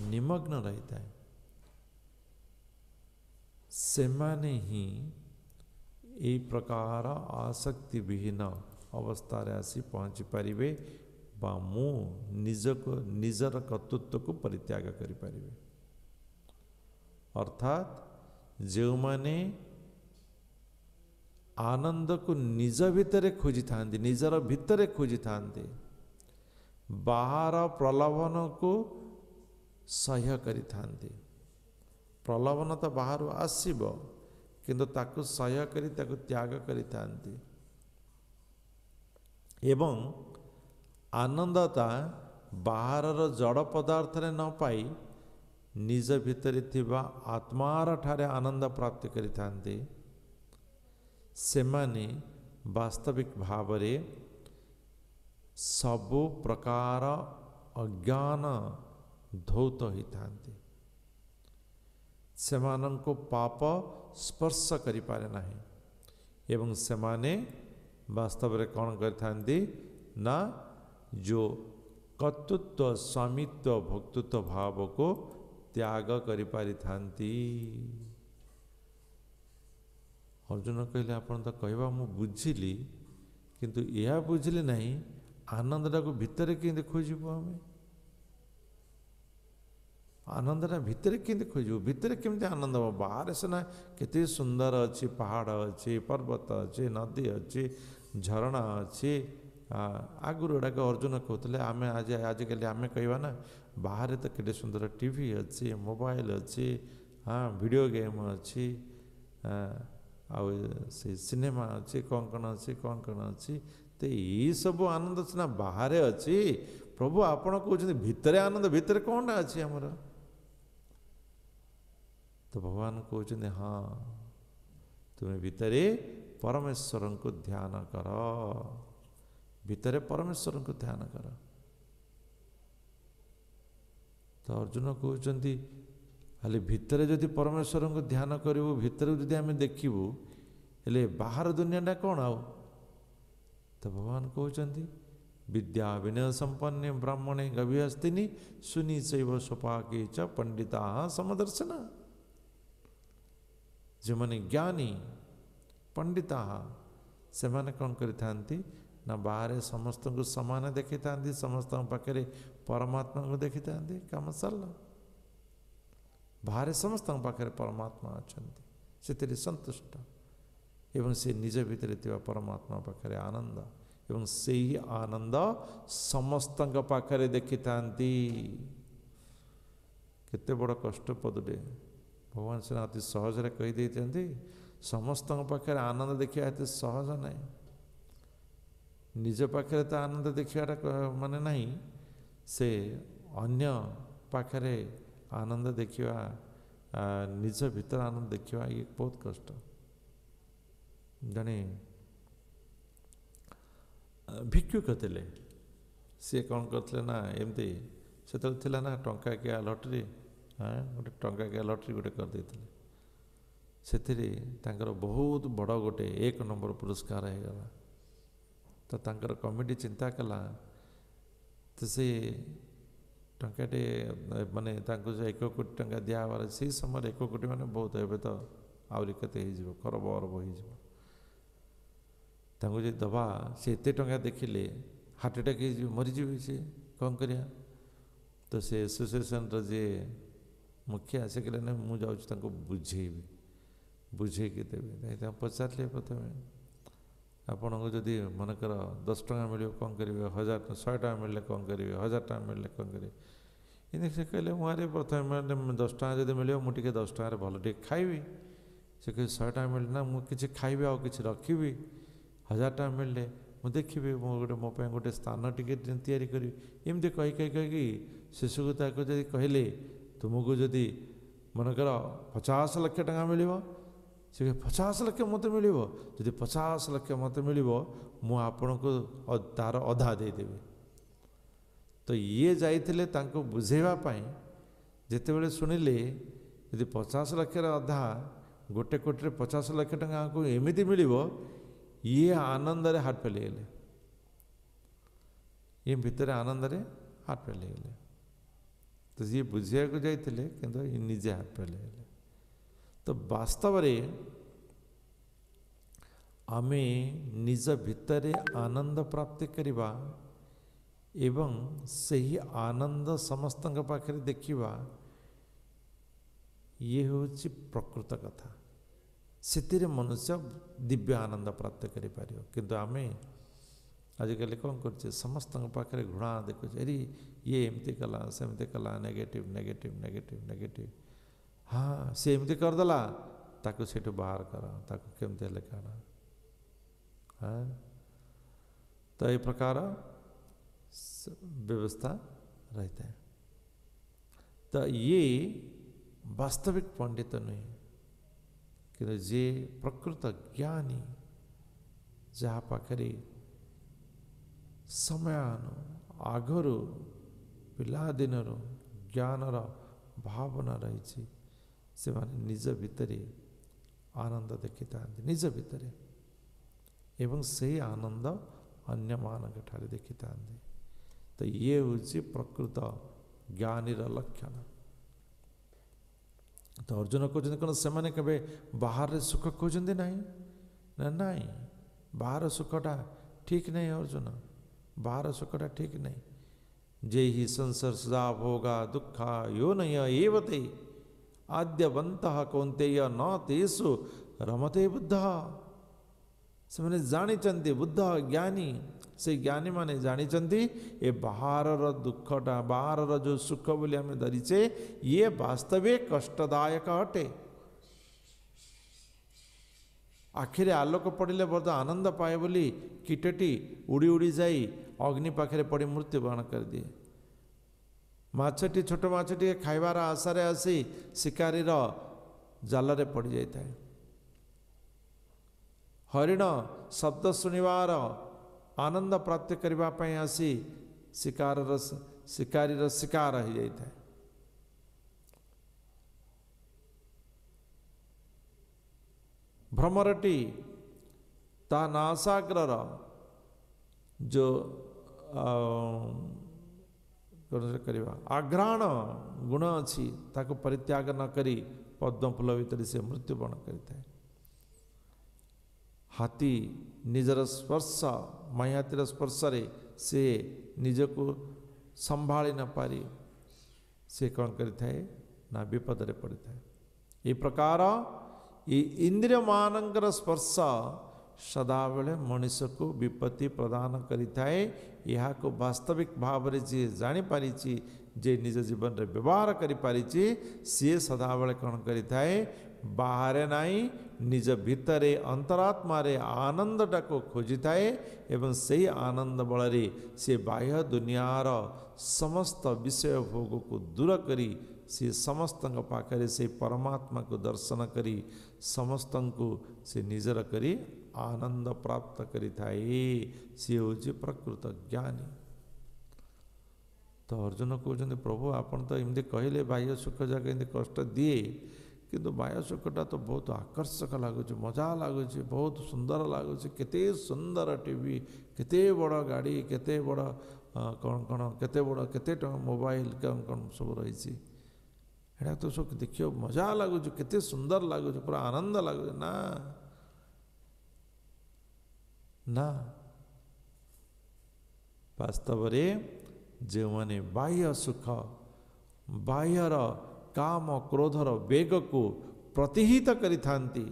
निमग्न रहता है से माने ही ये प्रकार आसक्ति विहीन अवस्था आसी पहुँची पारे बा मु निजर कर्तृत्व को परित्याग करें। अर्थात जो माने आनंद को निज भितर खोजी था, निजर भितर खोजी था, बाहर प्रलोभन को सह्य करि थांती। प्रलोभन तो बाहर आसीब किंतु ताकु सह्य करी ताकु त्याग करि थांती एवं आनंदता बाहर जड़ पदार्थ रे न पाई निज भितर थिबा आत्मार ठारे आनंद प्राप्त करि थांती। सेमाने वास्तविक भावरे सबु प्रकार अज्ञान धौत होता, सेमानंको पाप स्पर्श करि पारे नाही एवं सेमाने वास्तव रे कौन करथांती ना जो कर्तृत्व स्वामित्व भोक्तृत्व भाव को त्याग करि पारि थांती। अर्जुन कहले आपण तो कहवा मु बुझिली किंतु यह बुझिली नहीं आनंदटा को भितर केंदे खोजिबो, हमें आनंदटा भितर केंदे खोजिबो, भितर केमते आनंद हो। बाहर सेना केते सुंदर अच्छी, पहाड़ अच्छी, पर्वत अच्छी, नदी अच्छी, झरणा अच्छी, आगुर गुड़ाक अर्जुन कहते आम आज आजिकल आम कहवा ना बाहर तो केते सुंदर टीवी अच्छी, मोबाइल अच्छी, हाँ वीडियो गेम अच्छी, आउ से सिनेमा अच्छी, कौन कौन अच्छी, तो ये सब आनंद सीना बाहर अच्छी। प्रभु आपण कहते भितर आनंद, भितर कौन अच्छी आमर? तो भगवान कहते हाँ तुम्हें भितरे परमेश्वर को ध्यान कर, भितरे परमेश्वर को ध्यान कर। तो अर्जुन कहते खाली भितर जदि परमेश्वर को ध्यान करूँ, भितर जदि आम देखू हेले बाहर दुनियाटा कौन आओ? तो भगवान कहते विद्या विनय संपन्ने ब्राह्मणे गभीरस्तिनि सुनी चैव स्वपाके च पंडिता समदर्शन। जो माने ज्ञानी पंडिता से माने कौन करिथांती ना बाहर समस्त को समान देखी था, समस्त पाखे परमात्मा को देखी था, काम सरला। बाहर समस्त पाखे परमात्मा अच्छा से संतुष्ट एवं से निज भितर परमात्मा पाखे आनंद एवं से ही आनंद समस्त पाखे देखी था। केते बड़ कष्ट पदटे भगवान से अति सहज कहीदे समस्त पाखे आनंद देखा एत सहज नहीं। निज पाखे तो आनंद देखाटा माने नहीं, से अन्य पाखे आनंद देखा, निज भीतर आनंद देखा ये बहुत कष्ट। जड़े भिक्षुक थे सी कौन करते ना एमती से ना टंकाकिया लटरी, हाँ गोटे टंकाकिया लटरी गोटे करदे से बहुत बड़ गोटे 1 नंबर पुरस्कार हो गला। तो तांकर कमिटी चिंता कला तो से टंकाटे माने तांको 1 कोटी टंका दियाबार से समय 1 कोटी माने बहुत एवं तो आहरी केते खरब अरब हो दबा से एत टंका देखिले हार्ट अटैक मरीजी से कौन करिया। तो से एसोसिएशन जे मुखिया से कहले ना मुझे जाऊँ बुझेबी बुझेकी देवी पचारे प्रथम आपण को जदि मनकर 10 टका मिले कौन करेंगे, 100 100 टका मिले कौन करेंगे, 1000 टका मिले कौन करेंगे। କିନ୍ତୁ ସେ କହିଲେ ମୁଁ ଆରେ ପ୍ରଥମେ 10 ଟଙ୍କା ଯଦି ମିଳିବ ମୁଁ ଟିକେ 10 ଟଙ୍କାରେ ଭଲ ଟିକେ ଖାଇବି। ସେ କହିଲେ 100 ଟଙ୍କା ମିଳିଲେ ନା ମୁଁ କିଛି ଖାଇବି ଆଉ କିଛି ରଖିବି। 1000 ଟଙ୍କା ମିଳିଲେ ମୁଁ ଦେଖିବି ମୁଁ ମୋ ପାଇଁ ଗୋଟେ ସ୍ଥାନ ଟିକେ ତିଆରି କରିବି। ଏମିତି କହିକି ଶେଷକୁ ତାକୁ ଯଦି କହିଲେ ତୁମକୁ ଯଦି ମନେକର 50 ଲକ୍ଷ ଟଙ୍କା ମିଳିବ, ସେ 50 ଲକ୍ଷ ମୋତେ ମିଳିବ, ଯଦି 50 ଲକ୍ଷ ମୋତେ ମିଳିବ ମୁଁ ଆପଣଙ୍କୁ ତାର ଅଧା ଦେଇଦେବି। ତ ଇଏ ଯାଇଥିଲେ ତାଙ୍କୁ ବୁଝେଇବା ପାଇଁ, ଯେତେବେଳେ ଶୁଣିଲେ ଯଦି 50 ଲକ୍ଷର ଅଧା 1 କୋଟିରେ 50 ଲକ୍ଷ ଟଙ୍କାକୁ ଏମିତି ମିଳିବ, ଇଏ ଆନନ୍ଦରେ ହାର୍ଟ ଫେଲ୍ ହେଇଗଲେ। ଇଏ ଭିତରେ ଆନନ୍ଦରେ ହାର୍ଟ ଫେଲ୍ ହେଇଗଲେ। ତ ଯିଏ ବୁଝିବାକୁ ଯାଇଥିଲେ କିନ୍ତୁ ନିଜେ ହାର୍ଟ ଫେଲ୍ ହେଇଗଲେ। ତ ବାସ୍ତବରେ ଆମେ ନିଜ ଭିତରେ ଆନନ୍ଦ ପ୍ରାପ୍ତି କରିବା ଏବଂ ସେହି ଆନନ୍ଦ ସମସ୍ତଙ୍କ ପାଖରେ ଦେଖିବା, ଇଏ ହେଉଛି ପ୍ରକୃତ କଥା। ସେଥିରେ ମନୁଷ୍ୟ ଦିବ୍ୟ ଆନନ୍ଦ ପ୍ରାପ୍ତ କରିପାରିବ। କିନ୍ତୁ ଆମେ ଆଜିକାଲି କ'ଣ କରୁଛେ, ସମସ୍ତଙ୍କ ପାଖରେ ଘୃଣା ଦେଖୁଛେ, ଆରେ ଇଏ ଏମିତି କଲା ସେମିତି କଲା, ନେଗେଟିଭ୍ ନେଗେଟିଭ୍ ନେଗେଟିଭ୍ ନେଗେଟିଭ୍। ହଁ ସେ ଏମିତି କରିଦେଲା, ତାକୁ ସେଇଠୁ ବାହାର କର, ତାକୁ କେମିତି ହେଲେ କାଢ଼। ତ ଏ ପ୍ରକାର ବ୍ୟବସ୍ଥା ରହିଥାଏ। ତ ଇଏ ବାସ୍ତବିକ ପଣ୍ଡିତ ନୁହେଁ, କିନ୍ତୁ ଯିଏ ପ୍ରକୃତ ଜ୍ଞାନୀ, ଯାହା ପାଖରେ ସମୟାନୁ ଆଗରୁ ପିଲାଦିନରୁ ଜ୍ଞାନର ଭାବନା ରହିଛି, ସେମାନେ ନିଜ ଭିତରେ ଆନନ୍ଦ ଦେଖିଥାନ୍ତି, ନିଜ ଭିତରେ, ଏବଂ ସେହି ଆନନ୍ଦ ଅନ୍ୟମାନଙ୍କ ଠାରେ ଦେଖିଥାନ୍ତି। ତ ଇଏ ହେଉଛି ପ୍ରକୃତ ଜ୍ଞାନୀର ଲକ୍ଷଣ। ତ ଅର୍ଜୁନ କହୁଛନ୍ତି କ'ଣ ସେମାନେ କେବେ ବାହାରେ ସୁଖ ଖୋଜନ୍ତି ନାହିଁ? ନା ନାହିଁ, ବାହାର ସୁଖଟା ଠିକ୍ ନାହିଁ ଅର୍ଜୁନ, ବାହାର ସୁଖଟା ଠିକ୍ ନାହିଁ। ଯେ ହି ସଂସର୍ଷା ଭୋଗା ଦୁଃଖା यो ନୟ ଏବତେ ଆଦ୍ୟବନ୍ତଃ କୌନ୍ତେୟ ନ ତେଷୁ ରମତେ ବୁଦ୍ଧ। ସେମାନେ ଜାଣିଛନ୍ତି, ବୁଦ୍ଧ ଜ୍ଞାନୀ, ସେ ଜ୍ଞାନୀମାନେ ଜାଣିଛନ୍ତି ଏ ବାହାରର ଦୁଃଖଟା, ବାହାରର ଯେଉଁ ସୁଖ ବୋଲି ଆମେ ଧରିଛେ, ଇଏ ବାସ୍ତବିକ କଷ୍ଟଦାୟକ ଅଟେ। ଆଖିରେ ଆଲୋକ ପଡ଼ିଲେ ବହୁତ ଆନନ୍ଦ ପାଏ ବୋଲି କୀଟଟି ଉଡ଼ି ଉଡ଼ି ଯାଇ ଅଗ୍ନି ପାଖରେ ପଡ଼ି ମୃତ୍ୟୁବରଣ କରିଦିଏ। ମାଛଟି, ଛୋଟ ମାଛଟିଏ ଖାଇବାର ଆଶାରେ ଆସି ଶିକାରୀର ଜାଲରେ ପଡ଼ିଯାଇଥାଏ। ହରିଣ ଶବ୍ଦ ଶୁଣିବାର ଆନନ୍ଦ ପ୍ରାପ୍ତ କରିବା ପାଇଁ ଆସି ଶିକାରୀର ଶିକାର ହୋଇଯାଇଥାଏ। ଭ୍ରମରଟି ତା ନାସାଗ୍ରର ଯେଉଁ କରିବା ଆଘ୍ରାଣ ଗୁଣ ଅଛି, ତାକୁ ପରିତ୍ୟାଗ ନ କରି ପଦ୍ମ ଫୁଲ ଭିତରେ ସେ ମୃତ୍ୟୁବରଣ କରିଥାଏ। ହାତୀ ନିଜର ସ୍ପର୍ଶ, ମାୟାତୀର ସ୍ପର୍ଶରେ ସେ ନିଜକୁ ସମ୍ଭାଳି ନ ପାରି ସେ କ'ଣ କରିଥାଏ ନା ବିପଦରେ ପଡ଼ିଥାଏ। ଏ ପ୍ରକାର ଏ ଇନ୍ଦ୍ରିୟମାନଙ୍କର ସ୍ପର୍ଶ ସଦାବେଳେ ମଣିଷକୁ ବିପତ୍ତି ପ୍ରଦାନ କରିଥାଏ। ଏହାକୁ ବାସ୍ତବିକ ଭାବରେ ଯିଏ ଜାଣିପାରିଛି, ଯିଏ ନିଜ ଜୀବନରେ ବ୍ୟବହାର କରିପାରିଛି, ସିଏ ସଦାବେଳେ କ'ଣ କରିଥାଏ, ବାହାରେ ନାହିଁ, ନିଜ ଭିତରେ ଅନ୍ତରାତ୍ମାରେ ଆନନ୍ଦଟାକୁ ଖୋଜିଥାଏ ଏବଂ ସେହି ଆନନ୍ଦ ବଳରେ ସେ ବାହ୍ୟ ଦୁନିଆର ସମସ୍ତ ବିଷୟ ଭୋଗକୁ ଦୂର କରି ସେ ସମସ୍ତଙ୍କ ପାଖରେ ସେ ପରମାତ୍ମାକୁ ଦର୍ଶନ କରି ସମସ୍ତଙ୍କୁ ସେ ନିଜର କରି ଆନନ୍ଦ ପ୍ରାପ୍ତ କରିଥାଏ। ସିଏ ହେଉଛି ପ୍ରକୃତ ଜ୍ଞାନୀ। ତ ଅର୍ଜୁନ କହୁଛନ୍ତି, ପ୍ରଭୁ ଆପଣ ତ ଏମିତି କହିଲେ ବାହ୍ୟ ସୁଖ ଯାକ ଏମିତି କଷ୍ଟ ଦିଏ, କିନ୍ତୁ ବାହ୍ୟ ସୁଖଟା ତ ବହୁତ ଆକର୍ଷକ ଲାଗୁଛି, ମଜା ଲାଗୁଛି, ବହୁତ ସୁନ୍ଦର ଲାଗୁଛି। କେତେ ସୁନ୍ଦର ଟିଭି, କେତେ ବଡ଼ ଗାଡ଼ି, କେତେ ବଡ଼ କ'ଣ କେତେ ବଡ଼ କେତେ ଟଙ୍କା ମୋବାଇଲ କ'ଣ ସବୁ ରହିଛି, ଏଇଟା ତ ସବୁ ଦେଖିବାକୁ ମଜା ଲାଗୁଛି, କେତେ ସୁନ୍ଦର ଲାଗୁଛି, ପୁରା ଆନନ୍ଦ ଲାଗୁଛି। ନା ନା, ବାସ୍ତବରେ ଯେଉଁମାନେ ବାହ୍ୟ ସୁଖ, ବାହ୍ୟର କାମ କ୍ରୋଧର ବେଗକୁ ପ୍ରତିହିତ କରିଥାନ୍ତି,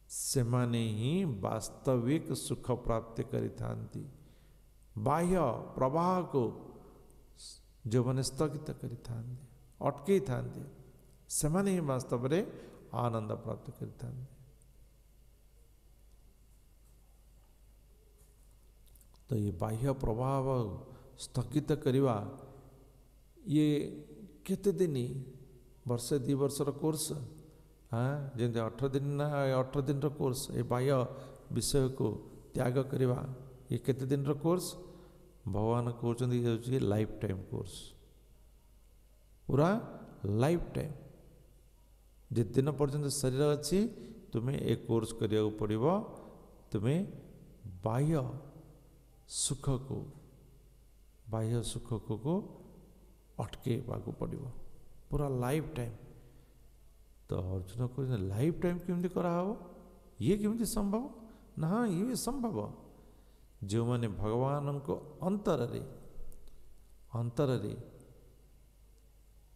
ସେମାନେ ହିଁ ବାସ୍ତବିକ ସୁଖ ପ୍ରାପ୍ତି କରିଥାନ୍ତି। ବାହ୍ୟ ପ୍ରବାହକୁ जो मैंने स्थगित करि थांती अटकई थांती सेमाने ही वास्तव में आनंद प्राप्त करि थांती। तो ये बाह्य प्रभाव स्थगित करवा ये केते दिन वर्षे 2 वर्षर कोर्स हाँ जमी 18 दिन ना 18 दिन कोर्स ये बाह्य विषय को त्याग करवा ये केते दिन कोर्स भगवान कहते लाइफ टाइम कोर्स पूरा लाइफ टाइम जिते दिन पर्यंत शरीर अच्छी तुम्हें ए कोर्स करिया पड़ो तुम्हें बाह्य सुख को अटकेवा पड़ो पूरा लाइफ टाइम। तो अर्जुन कहते लाइफ टाइम केमती कराव ये केमती संभव ना ये संभव जो मैंने भगवान को अंतर रे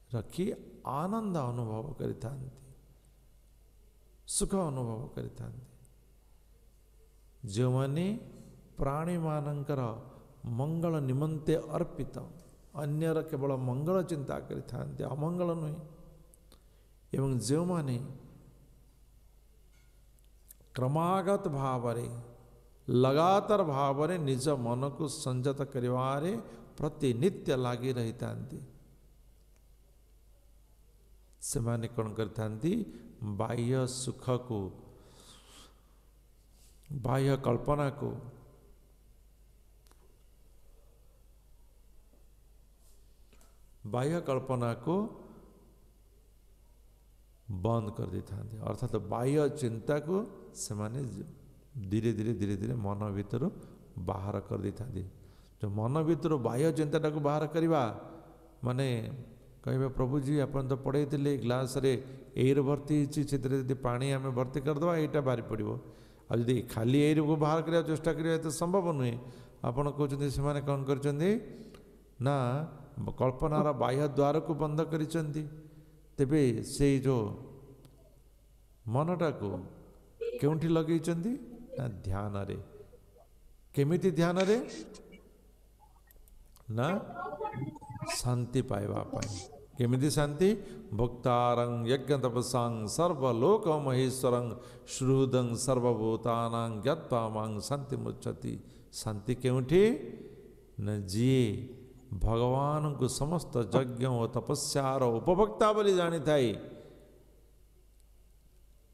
रखी आनंद अनुभव करि सुख अनुभव करि जो मैंने प्राणी मानकर मंगल निमंते अर्पित अन्यर केवल मंगल चिंता करि अमंगल नुहे एवं जो मैंने क्रमागत भाव लगातार भाव निज मन को संयत करिवारे प्रति नित्य लगी रही से माने कौन करती बाह्य सुख को बाह्य कल्पना को बंद कर दी था अर्थात बाह्य चिंता को से माने धीरे धीरे मन भीतर बाहर कर दी था जो मन भीतर बाह्य चिंता को बाहर करवा माने कहे प्रभु जी आप तो पढ़े ग्लास रे एयर भर्ती होती पानी आम भर्ती करदे यहाँ बाहरी पड़ो आदि खाली एयर को बाहर करने चेष्टा करें तो संभव नुहे आपड़ कहते से कौन कर ना कल्पनार बाह्य द्वार को बंद करी तेबे से जो मनटा को केउठी लगे ना ध्यान रे केमिति ध्यान रे ना शांति पाइबा केमिति शांति भक्तारं यज्ञ तपसां सर्वलोक महेश्वरं श्रुदं सर्वभूतानां ज्ञात्वा मां शांति मुच्यति। शांति केउठी न जी भगवान को समस्त यज्ञ और तपस्यार उपभोक्ता बोली जानी थाई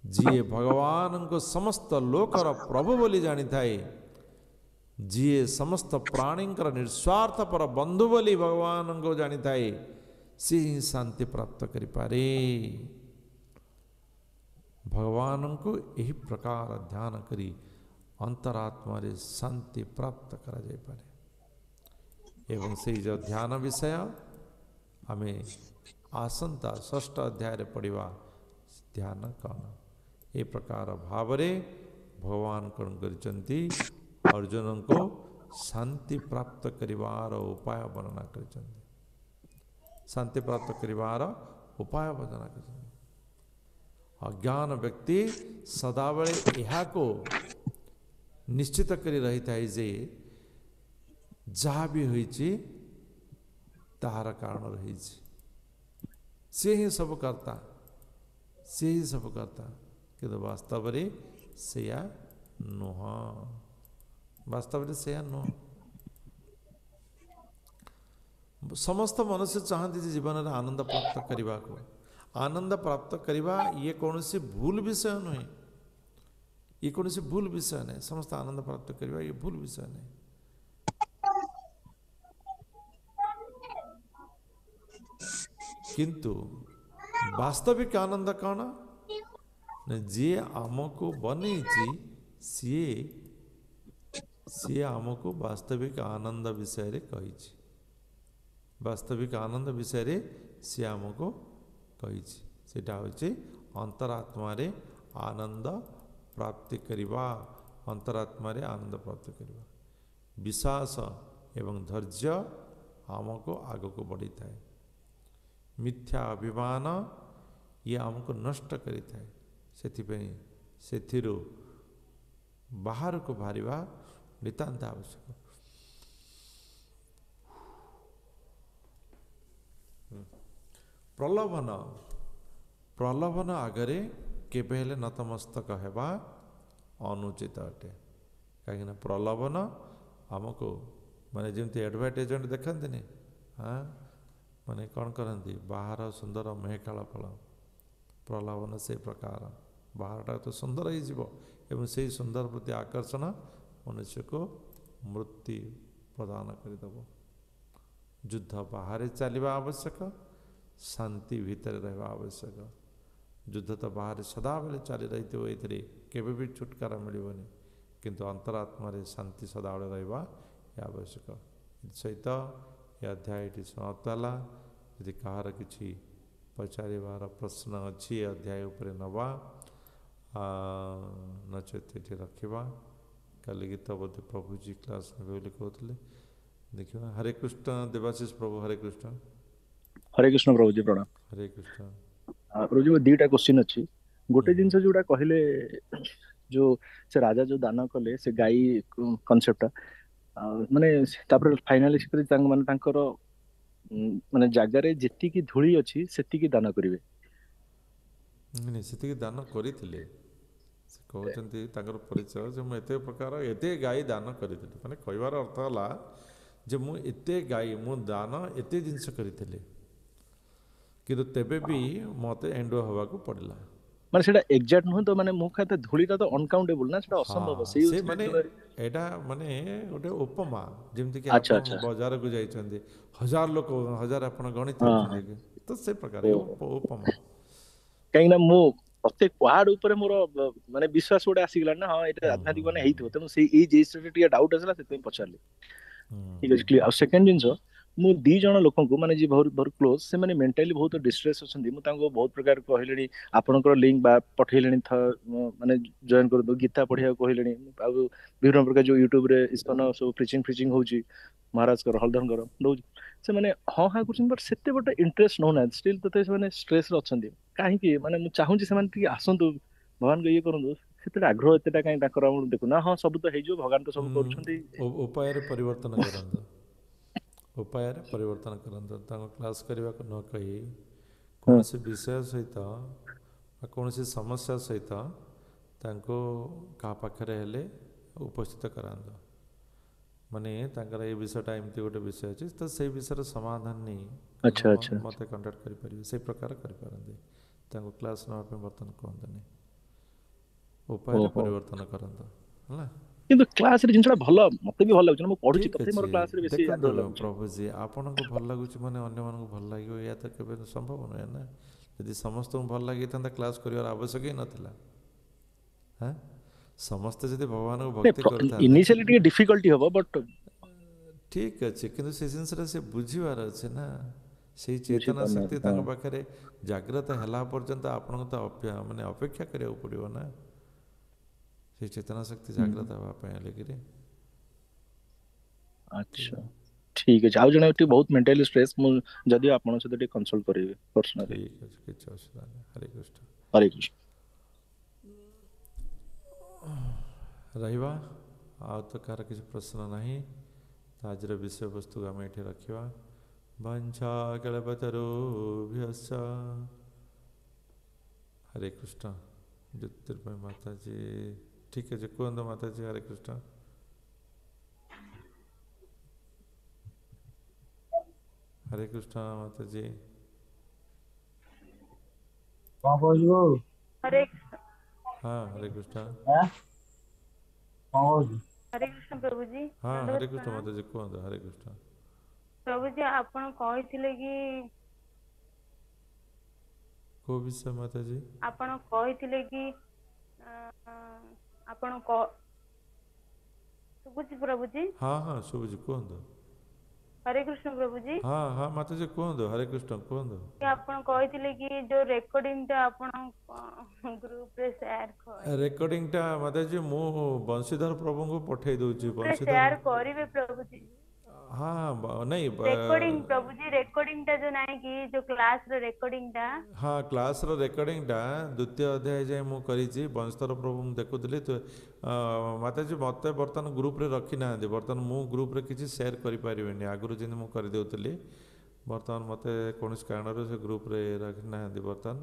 जी भगवान को समस्त लोकर प्रभु बोली जानी थाई जी समस्त प्राणी निस्वार्थ पर बंधु बोली भगवान को जानी थाई सी ही शांति प्राप्त करि पारे। भगवान को यही प्रकार ध्यान करी अंतरात्मा रे शांति प्राप्त करा जाय पारे एवं से जो ध्यान विषय हमें आसंता 6ठ अध्याय रे पढ़िवा ध्यान कौन ए प्रकार भाव रे भगवान कौन करिसंती अर्जुन को शांति प्राप्त करिवार उपाय वर्णना करिसंती शांति प्राप्त करिवार उपाय वर्णना करिसंती। अज्ञान व्यक्ति सदाबले यहा को निश्चित करी रही था जे जहाँ भी होइछि तार कारण रही से ही सब करता किंतु वास्तव रे सेया नुह वास्तव रे सेया नुह। समस्त मनुष्य चाहती जीवन में आनंद प्राप्त करने को आनंद प्राप्त करवा ये कौन सी भूल विषय नुहे ये कौन सी भूल विषय नहीं समस्त आनंद प्राप्त करवा ये भूल विषय नहीं। किंतु वास्तविक आनंद कौन जी आमको बनी सी आमको वास्तविक आनंद विषय रे कही वास्तविक आनंद विषय रे सी आमको कही सेटा होचे अंतरात्मा रे आनंद प्राप्ति करिवा अंतरात्मा रे आनंद प्राप्त करिवा विश्वास एवं धैर्य आमको आग को बढ़ी थाए मिथ्या अभिमान ये आमको नष्ट करी थाए सेथिरो बाहर को बाहरिवा नितांत आवश्यक। प्रलोभन प्रलोभन आगे केबे हेले नतमस्तक हेबा अनुचित अटे कहीं प्रलोभन आमको माने जमी एडवर्टाइजमेंट देखते हाँ माने कौन करती बाहर सुंदर मेहकाल फल प्रलोभन से प्रकार बाहरटा तो सुंदर हो से सुंदर प्रति आकर्षण मनुष्य को मृत्यु प्रदान करदेव युद्ध बाहर चलवा आवश्यक शांति भीतर रहा आवश्यक युद्ध तो बाहर सदा बेले चली रही ये केवे भी छुटकारा मिलनी किंतु अंतरात्मा शांति सदा बेले रहा आवश्यक सहित ये अध्याय समाप्त है यदि कहार किसी पचार प्रश्न अच्छी अध्याय उपर नवा नचेत ये रखा कल गीत बोधे प्रभुजी क्लास ने बोली कहते देखिए हरे कृष्ण देवाशीष प्रभु हरे कृष्ण प्रभुजी प्रणाम हरे कृष्ण प्रभुजी वो दीटा क्वेश्चन अच्छी गोटे जिनस जोड़ा कहले जो से राजा जो दान कले से गाई कॉन्सेप्ट माने तापर फाइनली माने तांकर माने जागारे जेतिकी धूली अच्छी सेतिकी दान करिवे नहीं से दान करते से कहते परिचय जो मुझे प्रकार एते गाई दान करी माने कहबार अर्थ है जे मु एते गाई मु दान एते जिनस करी किंतु तेबे भी मते एंडो हवा को पड़ला माने सेटा एग्जैक्ट न तो माने मुख खाते धूलीटा तो अनकाउंटेबल ना सेटा असंभव से माने एटा माने गोटे उपमा जेमति कि आप बाजार को जाई छंदी हजार लोग हजार अपन गणित तो से प्रकार उपमा कहीं ना मु प्रत्येक पहाड़ ऊपर मोर माने विश्वास गोटे आसीगला ना हां एटा आध्यात्मिक माने हेइतो त से ई जेस्टर टिया डाउट असला से पचारली ठीक है क्लियर। सेकंड जिंस मु दी जण लोक को माने जी बहुत क्लोज से माने मेंटली बहुत डिस्ट्रेस अछंदी मु तांको बहुत प्रकार कहलेनी आपनकर लिंक बा पठेलेनी माने जॉइन कर दो गीता पढिया कहलेनी आ विभिन्न प्रकार जो YouTube रे इस्कन सब प्रीचिंग होची महाराज कर हलधन कर दो से माने हां हां कुछ बट सेते बट इंटरेस्ट न ना स्टिल तते से माने स्ट्रेस रे अछंदी काहे कि माने मु चाहू जे से माने टी आसंतु भगवान को ये करंदु सेते आग्रह एतेटा काहे ताकर हम देखु ना हां सब तो हे जो भगवान तो सब करूछंदी उपाय रे परिवर्तन करंदु उपाय परिवर्तन करते क्लास करने को न कही कौन से विषय सहित कौन सी समस्या सहित क्या पाखे हेले उपस्थित करांद माने ये विषयटा एमती गोटे विषय अच्छे तो से विषय समाधान नहीं अच्छा अच्छा मत कंटाक्ट करें से प्रकार करें क्लास नापे बर्तन कहते उपाय परिवर्तन करते किंतु क्लास रे जिनटा भलो मते भी भलो लागछ ना म पढुची तते मोर क्लास रे बेसी प्रभु जी आपन को भल लागुछ माने अन्य मन को भल लागियो या त केबे संभव न ना यदि समस्त को भल लागि तंदा क्लास करिवार आवश्यक ही नथिला हां समस्त यदि भगवान को भक्ति करता इनिशियली टिके डिफिकल्टी होबो बट ठीक अछि किंतु से जिनस रे से बुझिवार अछि ना से चेतना शक्ति तांग पाखरे जागृत हला पर्यंत आपन को त माने अपेक्षा करियो पड़ियो ना से चेतना शक्ति जागृत हवा लेकिन अच्छा ठीक है जाउ जने बहुत मेंटली स्ट्रेस मु जदी आपन से कंसल्ट करिवे पर्सनली ठीक है किछ असुविधा नहीं हरे कृष्ण हरे कृष्ण रहिबा आ तो कार किछ प्रश्न नहीं आज विषय वस्तु आम ये रखा वंशा कल्पतरुभ्यश्च हरे कृष्ण ज्योतिर्मय माता जी ठीक है जी कहते माता जी हरे कृष्ण हरे कृष्ण माता जी हरे हाँ हरे कृष्ण हरे कृष्ण प्रभु जी हाँ हरे कृष्ण माता जी कहते हरे कृष्ण प्रभु जी आपण कहिथिले कि को विषय माता जी आपण कहिथिले कि आपण को सुबुजी प्रभु जी हाँ हाँ सुबुजी कहते हरे कृष्ण प्रभु जी हाँ हाँ माता जी कहते हरे कृष्ण कहते कि आपण कहिथिले कि जो रेकॉर्डिंग टा आपण ग्रुप रे शेयर कर रेकॉर्डिंग टा माता जी मु बंशीधर प्रभु को पठे दोची बंशीधर शेयर करिवे प्रभु जी हाँ नहीं रेकॉर्डिंग प्रभु जी रेकॉर्डिंग टा जो नहीं कि जो क्लास रो रेकॉर्डिंग टा हाँ क्लास रो रेकॉर्डिंग टा द्वितीय अध्याय जाए मु करिछि बंशीधर प्रभु मु देखुतली तो माता जी मते बर्तन ग्रुप रे रखी ना बर्तन मु ग्रुप रे किछि शेयर करि परिबेनी आगुरु जिन मु कर देउतली बर्तमान मते कौन कारण से ग्रुप रे रखी ना बर्तमान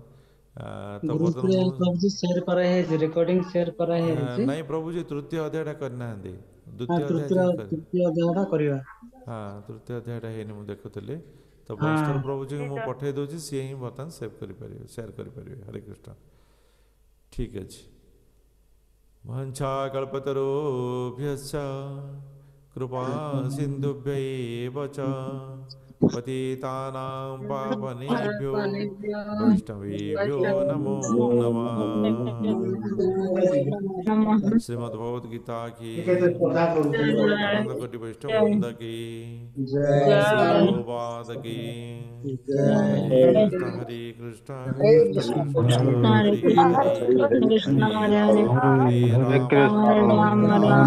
तो ग्रुप बर्तमान रे प्रभु जी शेयर करा है रिकॉर्डिंग शेयर करा है जी नहीं प्रभु जी तृतीय अध्याय करना हां द्वितीय अध्याय तृतीय जाए तृतीय अध्यायटा करिवा हाँ तृतीय अध्यायटा है ମୁଁ ଦେଖୁଥିଲି तो हाँ। बस्तर प्रभु जी को पठे दूसरी सी ही बर्तमान सेव करें सेयार करें हरे कृष्ण ठीक अच्छे वंशा कल्पतरुभ्यश्च कृपा सिन्धुभ्यैव च पतितानां पावनेभ्यो वैष्णवेभ्यो नमो नमः श्रीमद्भगवद्गीता की आनंद कोटि वैष्णव वृंद की प्रभुपाद की हरे कृष्ण कृष्ण कृष्ण हरे हरे हरे राम राम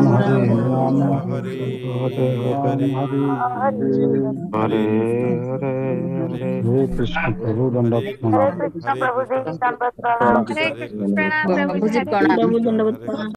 हरे हरे हरे हरे हरे कृष्ण प्रभु हरे दंडवत हरे कृष्ण प्रभु जी दंडवत प्रणाम। हरे प्रणाम प्रभु जी। हरे कृष्ण प्रणाम।